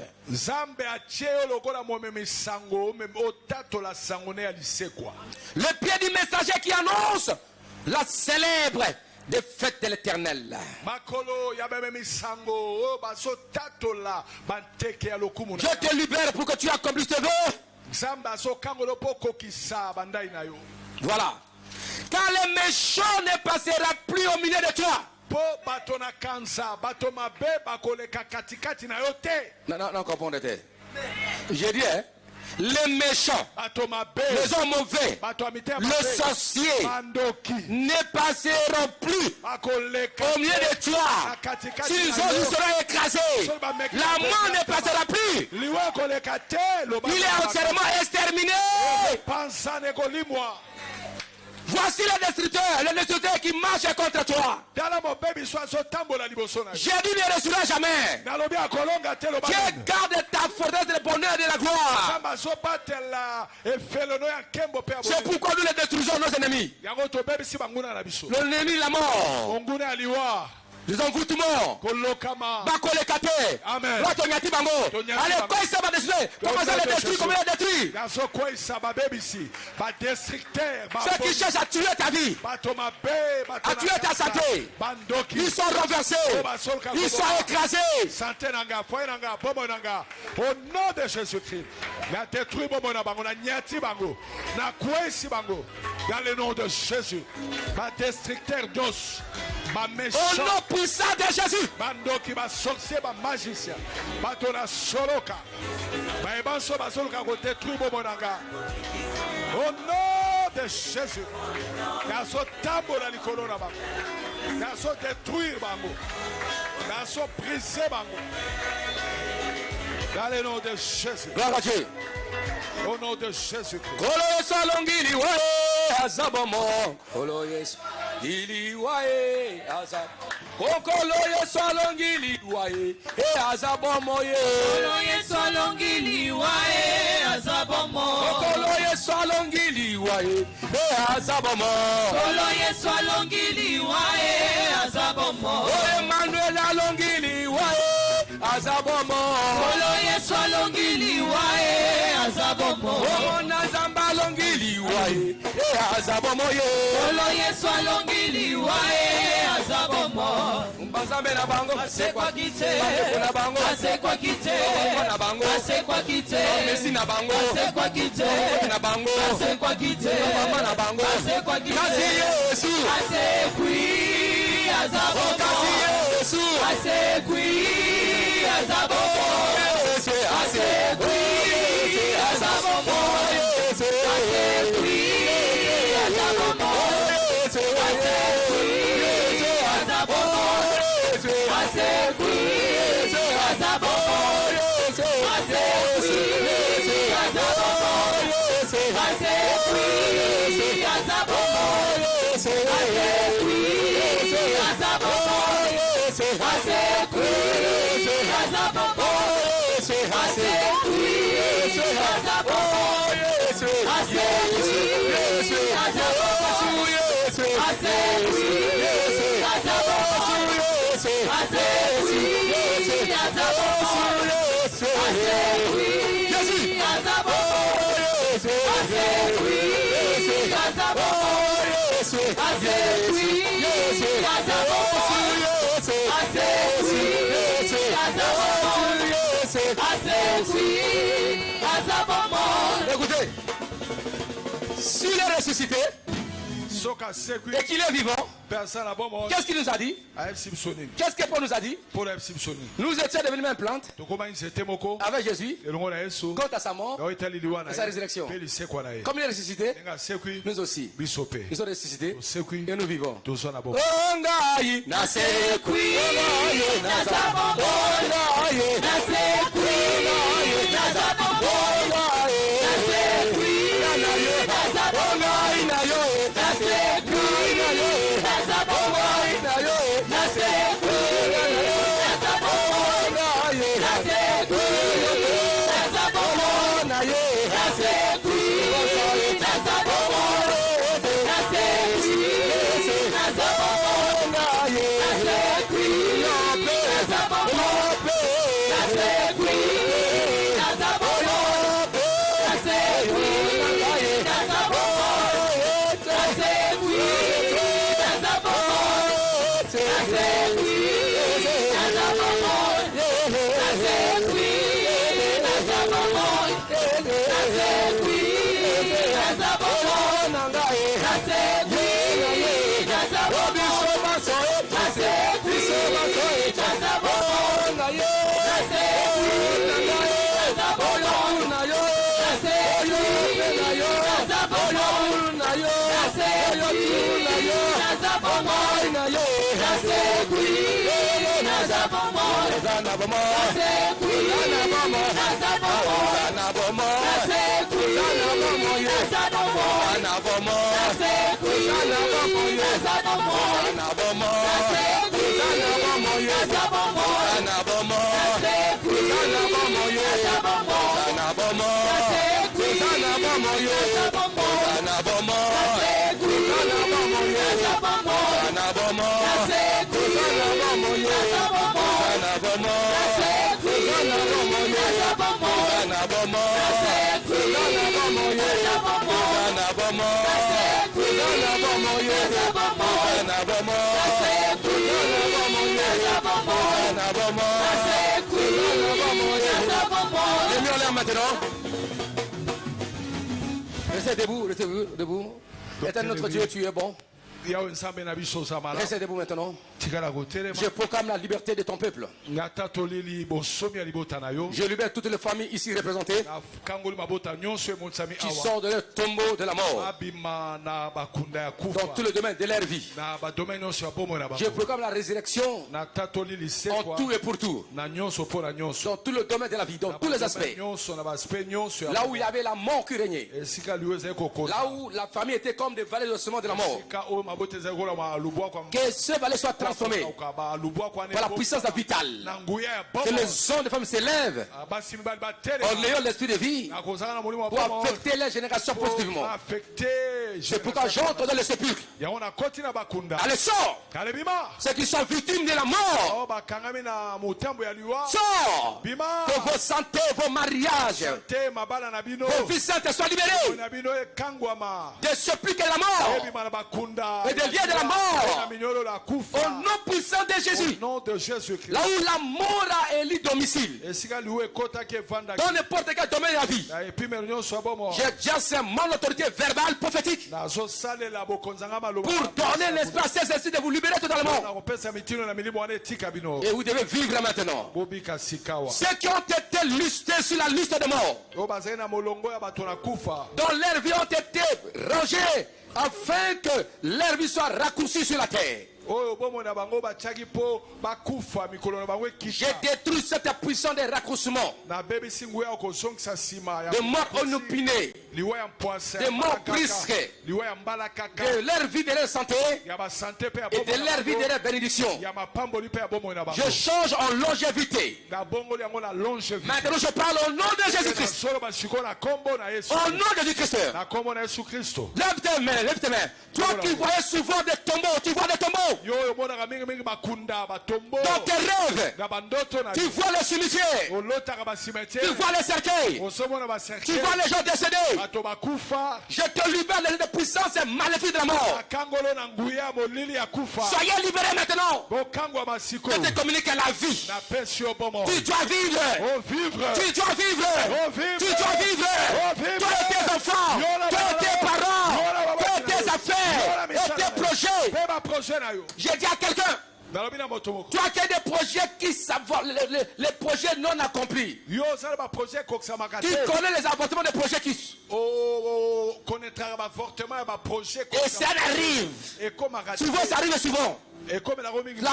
Speaker 1: Le pied du messager qui annonce la célèbre des fêtes de l'Éternel. Je te libère pour que tu accomplisses tes vœux. Voilà. Quand le méchant ne passera plus au milieu de toi,
Speaker 2: po bato na kansa bato mabe bakoleka katikati na yote.
Speaker 1: Non, comprenez. J'ai dit, hein, les méchants, les hommes mauvais, les sorciers ne passeront plus au milieu de toi. S'ils seront écrasés, la mort ne passera plus. Il est entièrement exterminé. Voici le destructeur qui marche contre toi. Jésus ne reçoit jamais. Dieu garde ta forteresse de bonheur et de la gloire. C'est pourquoi nous les détruisons nos ennemis. L'ennemi, la mort. Les envoûtements. Bakolekate.
Speaker 2: Amen.
Speaker 1: Allez, quoi ça va détruire? Comment ça les détruire? Comment les détruire? Ceux qui cherchent à tuer ta vie, à tuer ta santé, ils sont renversés. Ils sont écrasés.
Speaker 2: Au nom de Jésus-Christ, dans le nom de Jésus, ma destructeur d'os, ma méchant.
Speaker 1: Au nom puissant de Jésus.
Speaker 2: Bandoki ba sorcier ba magicien. Batona soloka. Ba ebanso ba soloka ko détruire bomonanga. Au nom de Jésus. Naso tambola likolo na bango. Naso détruire bango. Naso briser bango. Dans le nom de Jésus.
Speaker 1: Gloire à Dieu.
Speaker 2: Au nom de Jésus.
Speaker 1: Kolo salongili wae azabomo. Kolo yes. Ili wae azab. Kolo yes salongili wae azabomo ye.
Speaker 3: Kolo yes salongili wae azabomo.
Speaker 1: Kolo yes salongili wae azabomo.
Speaker 3: Kolo yes salongili wae azabomo.
Speaker 1: Emmanuel alongili wae azabomo.
Speaker 3: Kolo yes salongili wae azabomo.
Speaker 1: Nazamba longili wae azabomo ye.
Speaker 3: Kolo yes salongili wae azabomo.
Speaker 1: Mbazambe na bango
Speaker 3: asekwa kite.
Speaker 1: Na bango
Speaker 3: asekwa kite.
Speaker 1: Na bango
Speaker 3: asekwa kite.
Speaker 1: Messi na bango
Speaker 3: asekwa kite.
Speaker 1: Na bango
Speaker 3: asekwa kite.
Speaker 1: Mama na bango
Speaker 3: asekwa kite.
Speaker 1: Kasi Yesu
Speaker 3: asekwi azabomo.
Speaker 1: Kasi Yesu
Speaker 3: asekwi azabomo. Asekwi azabomo. Asekwi azabomo.
Speaker 1: Écoutez, s'il est ressuscité et qu'il est vivant, qu'est-ce qu'il nous a dit? Qu'est-ce que Paul nous a dit? Nous étions devenus même plante avec Jésus quant à sa mort et sa résurrection. Comme il est ressuscité, nous aussi nous sommes ressuscités et nous vivons. Maintenant, restez debout, debout. Étant notre Dieu, tu es bon. Restez debout maintenant. Je proclame la liberté de ton peuple. Je libère toutes les familles ici représentées qui sont de leur tombeau de la mort dans tout le domaine de leur vie. Je proclame la résurrection en tout et pour tout dans tout le domaine de la vie, dans tous les aspects. Là où il y avait la mort qui régnait, là où la famille était comme des vallées d'ossements de la mort, que ce valet soit transformé par la puissance vitale. Que les hommes de femmes s'élèvent en ayant l'esprit de vie pour affecter les générations positivement. C'est pourquoi j'entre dans le sépulcre. Allez, sort! Ceux qui sont victimes de la mort, sort! Que vos santé, vos mariages, vos vies saintes soient libérées de sépulcre de la mort et des liens de la mort. Au nom puissant de Jésus. Là où la mort a élu domicile, dans n'importe quel domaine de la vie, j'exerce mon autorité verbale prophétique pour donner l'espace à ces esprits de vous libérer totalement. Et vous devez vivre maintenant. Ceux qui ont été listés sur la liste de morts, dont leurs vies ont été rangées afin que leur vie soit raccourcie sur la terre. J'ai détruit cette puissance de raccourcissement, de mort inopinée, de mort brisquée, de leur vie de leur santé et de leur vie de leur bénédiction. Je change en longévité. Maintenant je parle au nom de Jésus-Christ. Au nom de Jésus-Christ. Lève tes mains, lève tes mains. Toi qui voyais souvent des tombeaux, tu vois des tombeaux. Dans tes rêves, tu vois les cimetières, tu vois les cercueils, tu vois les gens décédés. Je te libère de puissance et maléfique de la mort. Soyez libérés maintenant. Je te communique la vie. Tu dois vivre. Tu dois vivre. Tu dois vivre. Toi et tes enfants, toi et tes parents, toi et tes affaires et tes projets. J'ai dit à quelqu'un, toi qui as des projets qui savent, les projets non accomplis, qui connaît les avortements des projets qui... Et ça arrive. Souvent ça arrive souvent. La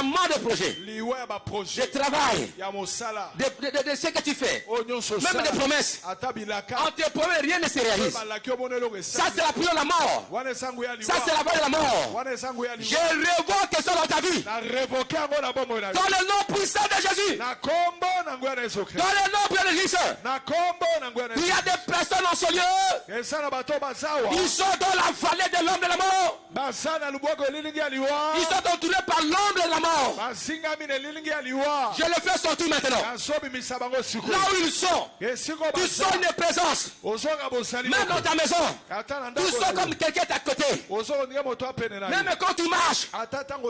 Speaker 1: mort de projet, de travail, de ce que tu fais, même des promesses. On te promet, rien ne se réalise. Ça c'est la prière de la mort. Ça c'est la voie de la mort. Je révoque ça dans ta vie. Dans le nom puissant de Jésus. Dans le nom puissant de Jésus. Il y a des personnes en ce lieu. Ils sont dans la vallée de l'homme de la mort. Ils sont entourés par l'ombre de la mort. Je le fais sortir maintenant. Là où ils sont, tu sens une présence. Même dans ta maison, tu sens comme quelqu'un est à côté. Même quand tu marches,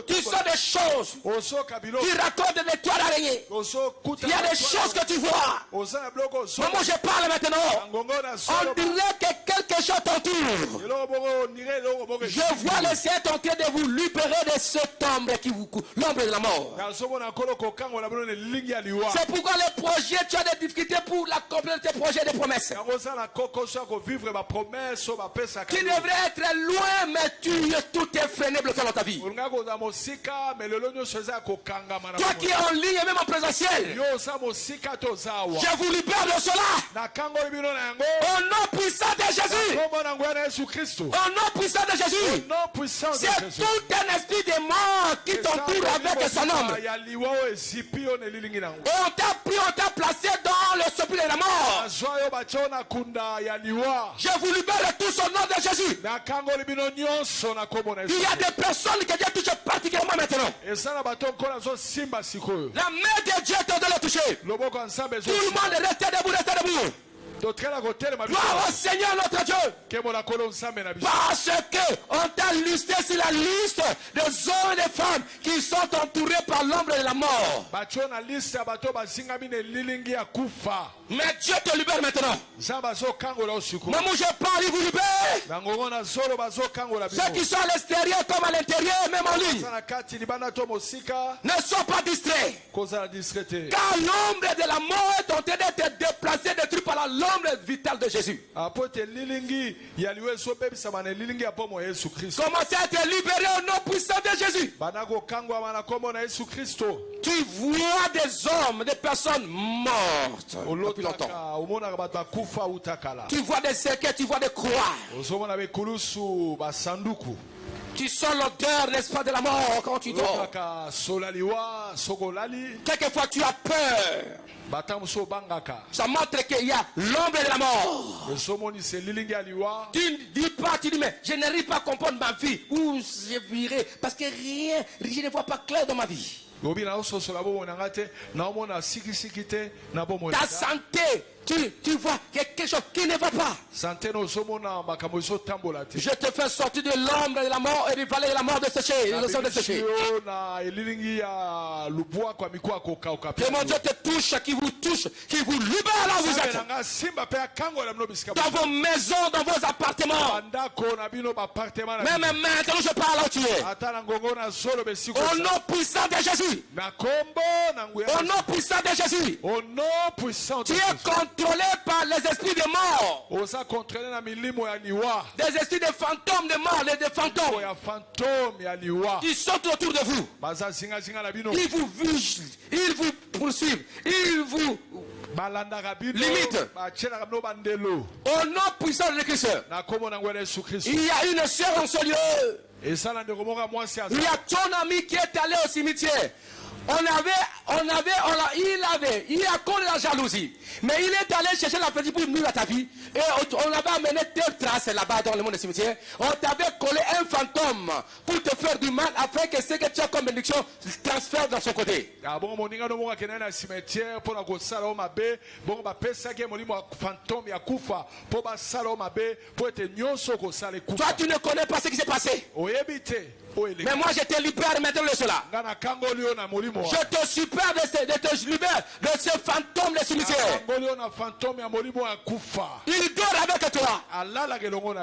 Speaker 1: tu sens des choses qui racontent des toiles d'araignée. Il y a des choses que tu vois. Maman, je parle maintenant. On dirait que quelque chose t'entoure. Je vois le ciel en train de vous libérer de cette ombre qui vous coupe, l'ombre de la mort. C'est pourquoi les projets, tu as des difficultés pour l'accomplir tes projets de promesses. Tu devrais être loin, mais tu es tout est
Speaker 3: freiner, bloquer dans ta vie. Toi qui es en ligne et même en présentiel, je vous libère de cela. Au nom puissant de Jésus. Au nom puissant de Jésus. C'est tout un esprit de mort qui t'entoure avec son ombre. On t'a pris, on t'a placé dans le sepulcre de la mort. Je vous libère de tout au nom de Jésus. Il y a des personnes que Dieu touche particulièrement maintenant. La main de Dieu te doit le toucher. Tout le monde reste debout, reste debout. Gloire au Seigneur notre Dieu. Parce qu'on t'a listé sur la liste des hommes et des femmes qui sont entourés par l'ombre de la mort. Mais Dieu te libère maintenant. Maman, je parle, il vous libère. Ceux qui sont à l'extérieur comme à l'intérieur, même en ligne, ne soient pas distraits. Car l'ombre de la mort est en train d'être déplacée, détruite par l'ombre vitale de Jésus. Commencez à être libéré au nom puissant de Jésus. Tu vois des hommes, des personnes mortes depuis longtemps. Tu vois des cercueils, tu vois des croix. Tu sens l'odeur, n'est-ce pas, de la mort quand tu dors. Quelquefois tu as peur. Ça montre qu'il y a l'ombre de la mort. Tu ne dis pas, tu dis, mais je n'arrive pas à comprendre ma vie. Où je virai parce que je ne vois pas clair dans ma vie. Ta santé, tu vois quelque chose qui ne va pas. Je te fais sortir de l'ombre de la mort et du vallée de la mort de sécher. Que mon Dieu te touche, qui vous libère là où vous êtes. Dans vos maisons, dans vos appartements. Même maintenant je parle là où tu es. Au nom puissant de Jésus. Au nom puissant de Jésus. Tu es contrôlé par les esprits de mort. Des esprits de fantômes de mort, des fantômes. Ils sont autour de vous. Ils vous vigilent, ils vous poursuivent, ils vous limitent. Au nom puissant de Christ. Il y a une sœur en ce lieu. Il y a ton ami qui est allé au cimetière. Il a connu la jalousie. Mais il est allé chercher la petite pour nuire à ta vie. Et on avait amené tes traces là-bas dans le monde des cimetières. On t'avait collé un fantôme pour te faire du mal afin que ce que tu as comme bénédiction transfère dans son côté. Toi, tu ne connais pas ce qui s'est passé. Mais moi je te libère maintenant de cela. Je te super de ce fantôme de cimetière. Il dort avec toi.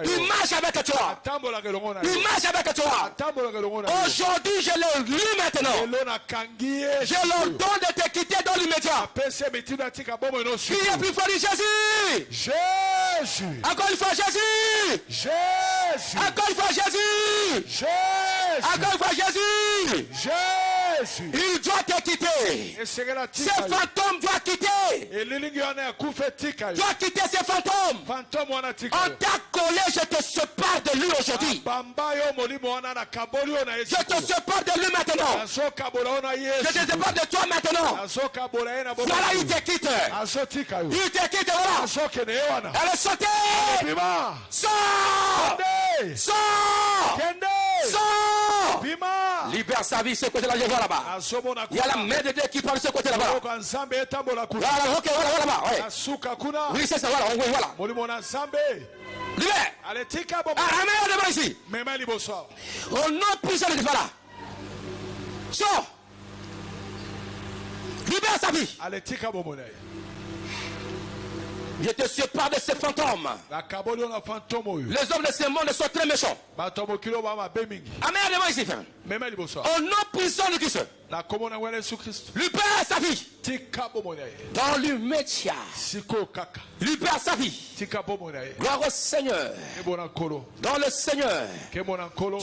Speaker 3: Il marche avec toi. Il marche avec toi. Aujourd'hui je le lis maintenant. Je leur donne de te quitter dans l'immédiat. Qui est plus fort de Jésus? Jésus. Encore une fois Jésus. Jésus. Encore une fois Jésus. Jésus. Encore une fois Jésus. Jésus. Il doit te quitter. Ce fantôme doit quitter. Doit quitter ce fantôme. On t'a collé, je te sépare de lui aujourd'hui. Je te sépare de lui maintenant. Je te sépare de toi maintenant. Voilà, il te quitte. Il te quitte, voilà. Elle est sautée. Sors. Sors. Sors. Libère sa vie, ce côté-là, je vois là-bas. Il y a la main de Dieu qui parle de ce côté-là. Voilà, ok, voilà là-bas. Oui, c'est ça, voilà, on voit, voilà. Libère. Amène devant ici. Au nom puissant de Dieu, voilà. Sors. Libère sa vie. Je te sépare de ces fantômes. Les hommes de ce monde sont très méchants. Amen. Ici, au nom puissant de Christ. Lui perd sa vie. Dans l'immédiat. Lui perd sa vie. Gloire au Seigneur. Dans le Seigneur. Tu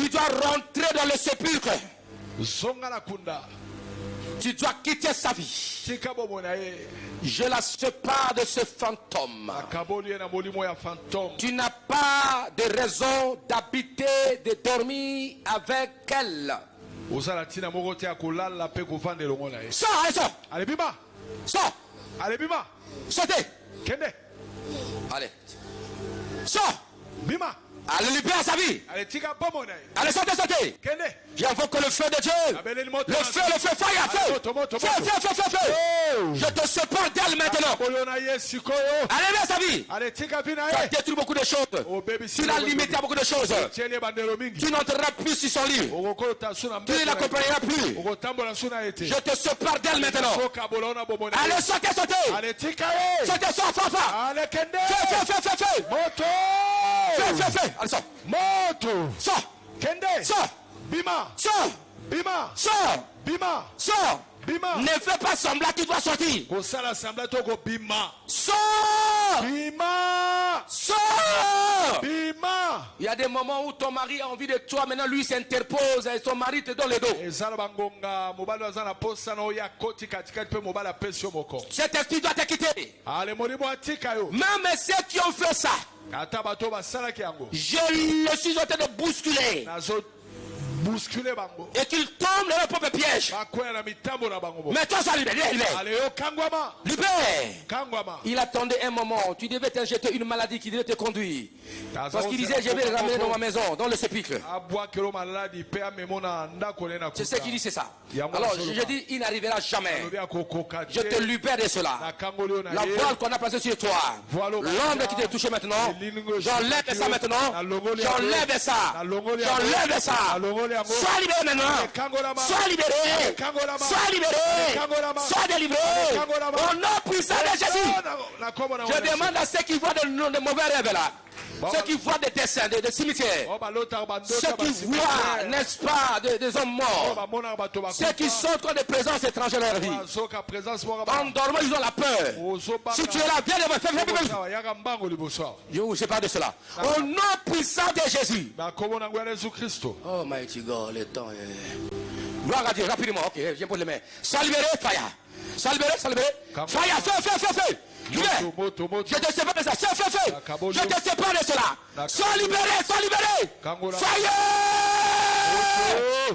Speaker 3: dois rentrer dans le sépulcre. Tu dois quitter sa vie. Je la sépare de ce fantôme. Tu n'as pas de raison d'habiter, de dormir avec elle. Sors, allez, sors.
Speaker 2: Allez, bima.
Speaker 3: Sors.
Speaker 2: Allez, bima.
Speaker 3: Sortez.
Speaker 2: Kende.
Speaker 3: Allez. Sors.
Speaker 2: Bima.
Speaker 3: Allez, libérer sa vie. Allez, sortez, sortez. J'invoque le feu de Dieu. Le feu, fire, feu. Feu. Je te sépare d'elle maintenant. Allez, vers sa vie. Tu as détruit beaucoup de choses. Tu l'as limité à beaucoup de choses. Tu n'entreras plus sur son lit. Tu ne l'accompagneras plus. Je te sépare d'elle maintenant. Allez, sortez. Sortez, sors. Feu. Feu. Allez, sors.
Speaker 2: Moto.
Speaker 3: Sors.
Speaker 2: Kende.
Speaker 3: Sors.
Speaker 2: Bima.
Speaker 3: Sors.
Speaker 2: Bima.
Speaker 3: Sors.
Speaker 2: Bima.
Speaker 3: Sors.
Speaker 2: Bima.
Speaker 3: Ne fais pas semblant qu'il doit sortir.
Speaker 2: Bima.
Speaker 3: Sors.
Speaker 2: Bima.
Speaker 3: Sors.
Speaker 2: Bima.
Speaker 3: Il y a des moments où ton mari a envie de toi, maintenant lui s'interpose et son mari te donne le dos. Cet esprit doit te quitter. Même ceux qui ont fait ça, je le suis en train de bousculer. Et qu'ils tombent dans leur propre piège. Mais toi, ça libère. Il attendait un moment. Tu devais t'injecter une maladie qui devait te conduire. Parce qu'il disait, je vais le ramener dans ma maison, dans le sépulcre. C'est ce qu'il dit, c'est ça. Alors, je dis, il n'arrivera jamais. Je te libère de cela. La voile qu'on a placée sur toi, l'ombre qui t'est touché maintenant, j'enlève ça maintenant. J'enlève ça. Sois libéré maintenant. Sois libéré. Sois délivré. Au nom puissant de Jésus. Je demande à ceux qui voient de mauvais rêves là. Ceux qui voient des dessins, des cimetières. Ceux qui voient, n'est-ce pas, des hommes morts. Ceux qui sont dans des présences étrangères dans leur vie. En dormant, ils ont la peur. Si tu es là, viens de je vous sépare de cela. Au nom puissant de Jésus. Oh, mighty God, le temps est... Gloire à Dieu, rapidement. Ok, je pose les mains. Sois libéré, fire. Sois libéré. Fire, feu. Je te sépare de ça. Feu. Je te sépare de cela. Sois libéré.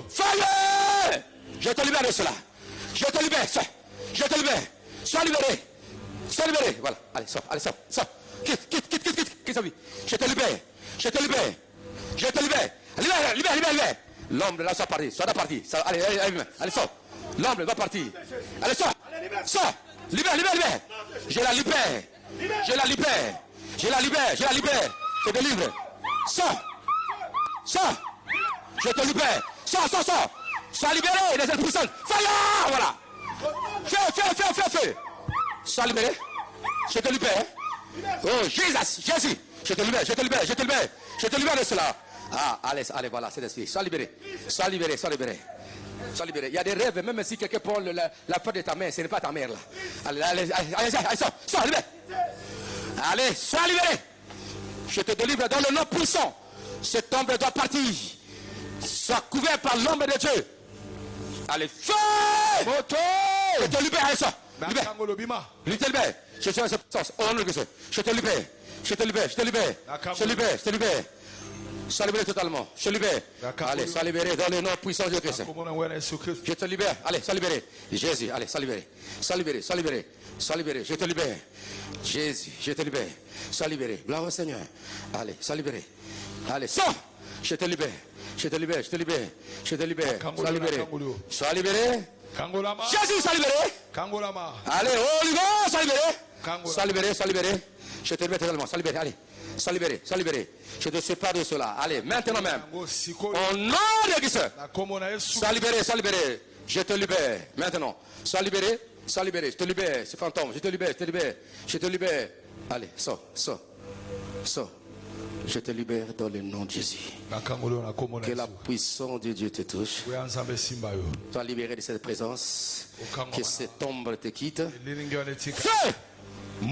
Speaker 3: Fire. Je te libère de cela. Je te libère. Sois libéré. Voilà. Allez, sors. Quitte sa vie. Je te libère. Libère. L'homme là, soit parti. Allez, sors. L'homme va partir. Allez, sors. Libère. Je la libère. Je te délivre. Sors. Je te libère. Sors. Sois libéré des ailes puissantes. Fire. Voilà. Feu. Sois libéré. Je te libère. Oh, Jésus. Je te libère de cela. Ah, allez, voilà, c'est l'esprit. Sois libéré. Il y a des rêves, même si quelqu'un prend la porte de ta mère, ce n'est pas ta mère là. Allez, sois libéré. Allez, sois libéré. Je te délivre dans le nom puissant. Cette ombre doit partir. Sois couvert par l'ombre de Dieu. Allez, feu. Je te libère, allez, sois. Libère. Je suis en cette puissance. Au nom de Christ. Je te libère. Sois libéré totalement. Je te libère. Allez, sois libéré dans le nom puissant de Christ. Je te libère. Allez, sois libéré. Jésus, allez, sois libéré. Je te libère. Jésus, je te libère. Sois libéré. Gloire au Seigneur. Allez, sois libéré. Allez, sors. Je te libère. Sois libéré. Jésus, sois libéré. Allez, Holy Ghost, sois libéré. Je te libère totalement. Sois libéré. Allez. Sois libéré. Je te sépare de cela. Allez, maintenant même. Au nom de Christ. Sois libéré. Je te libère. Maintenant. Sois libéré. Je te libère. Ce fantôme. Je te libère.
Speaker 1: Allez, sors. Je te libère dans le nom de Jésus. Que la puissance de Dieu te touche. Sois libéré de cette présence. Que cette ombre te quitte. Feu! Au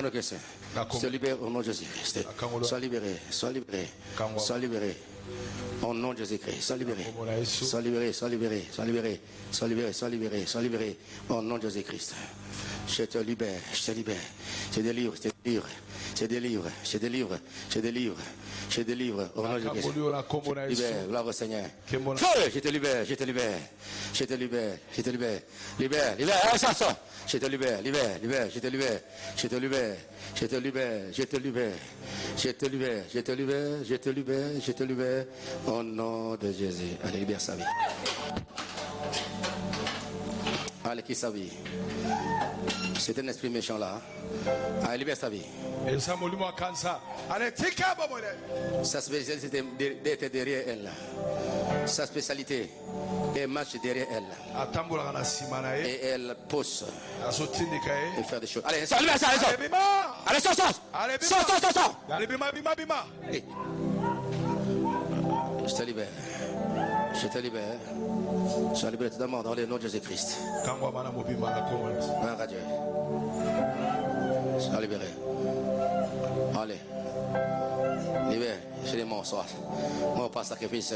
Speaker 1: nom de Jésus. Je te libère au nom de Jésus-Christ. Sois libéré. Au nom de Jésus-Christ. Sois libéré. Au nom de Jésus-Christ. Je te libère. Je délivre. Au nom de Jésus. Libère, gloire au Seigneur. Feu! Je te libère. Libère. Ça sort. Je te libère. Au nom de Jésus. Allez, libère sa vie. Allez, qui sa vie. C'est un esprit méchant là. Allez, libère sa vie. Sa spécialité d'être derrière elle. Sa spécialité est marcher derrière elle. Et elle pousse. Et faire des choses. Allez, sors. Allez, sors. Je te libère. Sois libéré tout d'abord dans le nom de Jésus-Christ. Dieu. Sois libéré. Allez. Libère. Je demande soir. Moi, pas sacrifice.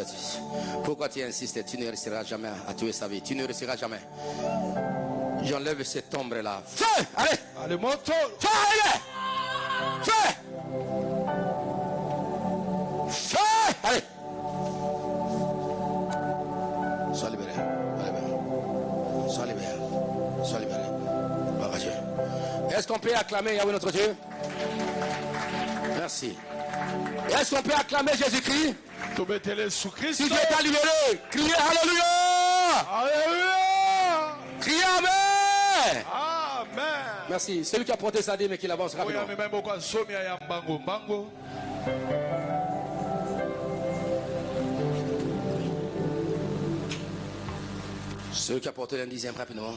Speaker 1: Pourquoi tu insistes? Tu ne réussiras jamais à tuer sa vie. Tu ne réussiras jamais. J'enlève cette ombre-là. Feu! Allez, moto! Feu! Allez! Sois libéré. Est-ce qu'on peut acclamer Yahweh notre Dieu? Merci. Est-ce qu'on peut acclamer Jésus-Christ? Si Dieu t'a libéré, criez Alléluia! Criez Amen! Merci. Celui qui a porté sa dîme et qui l'avance rapidement. Celui qui a porté un dixième rapidement.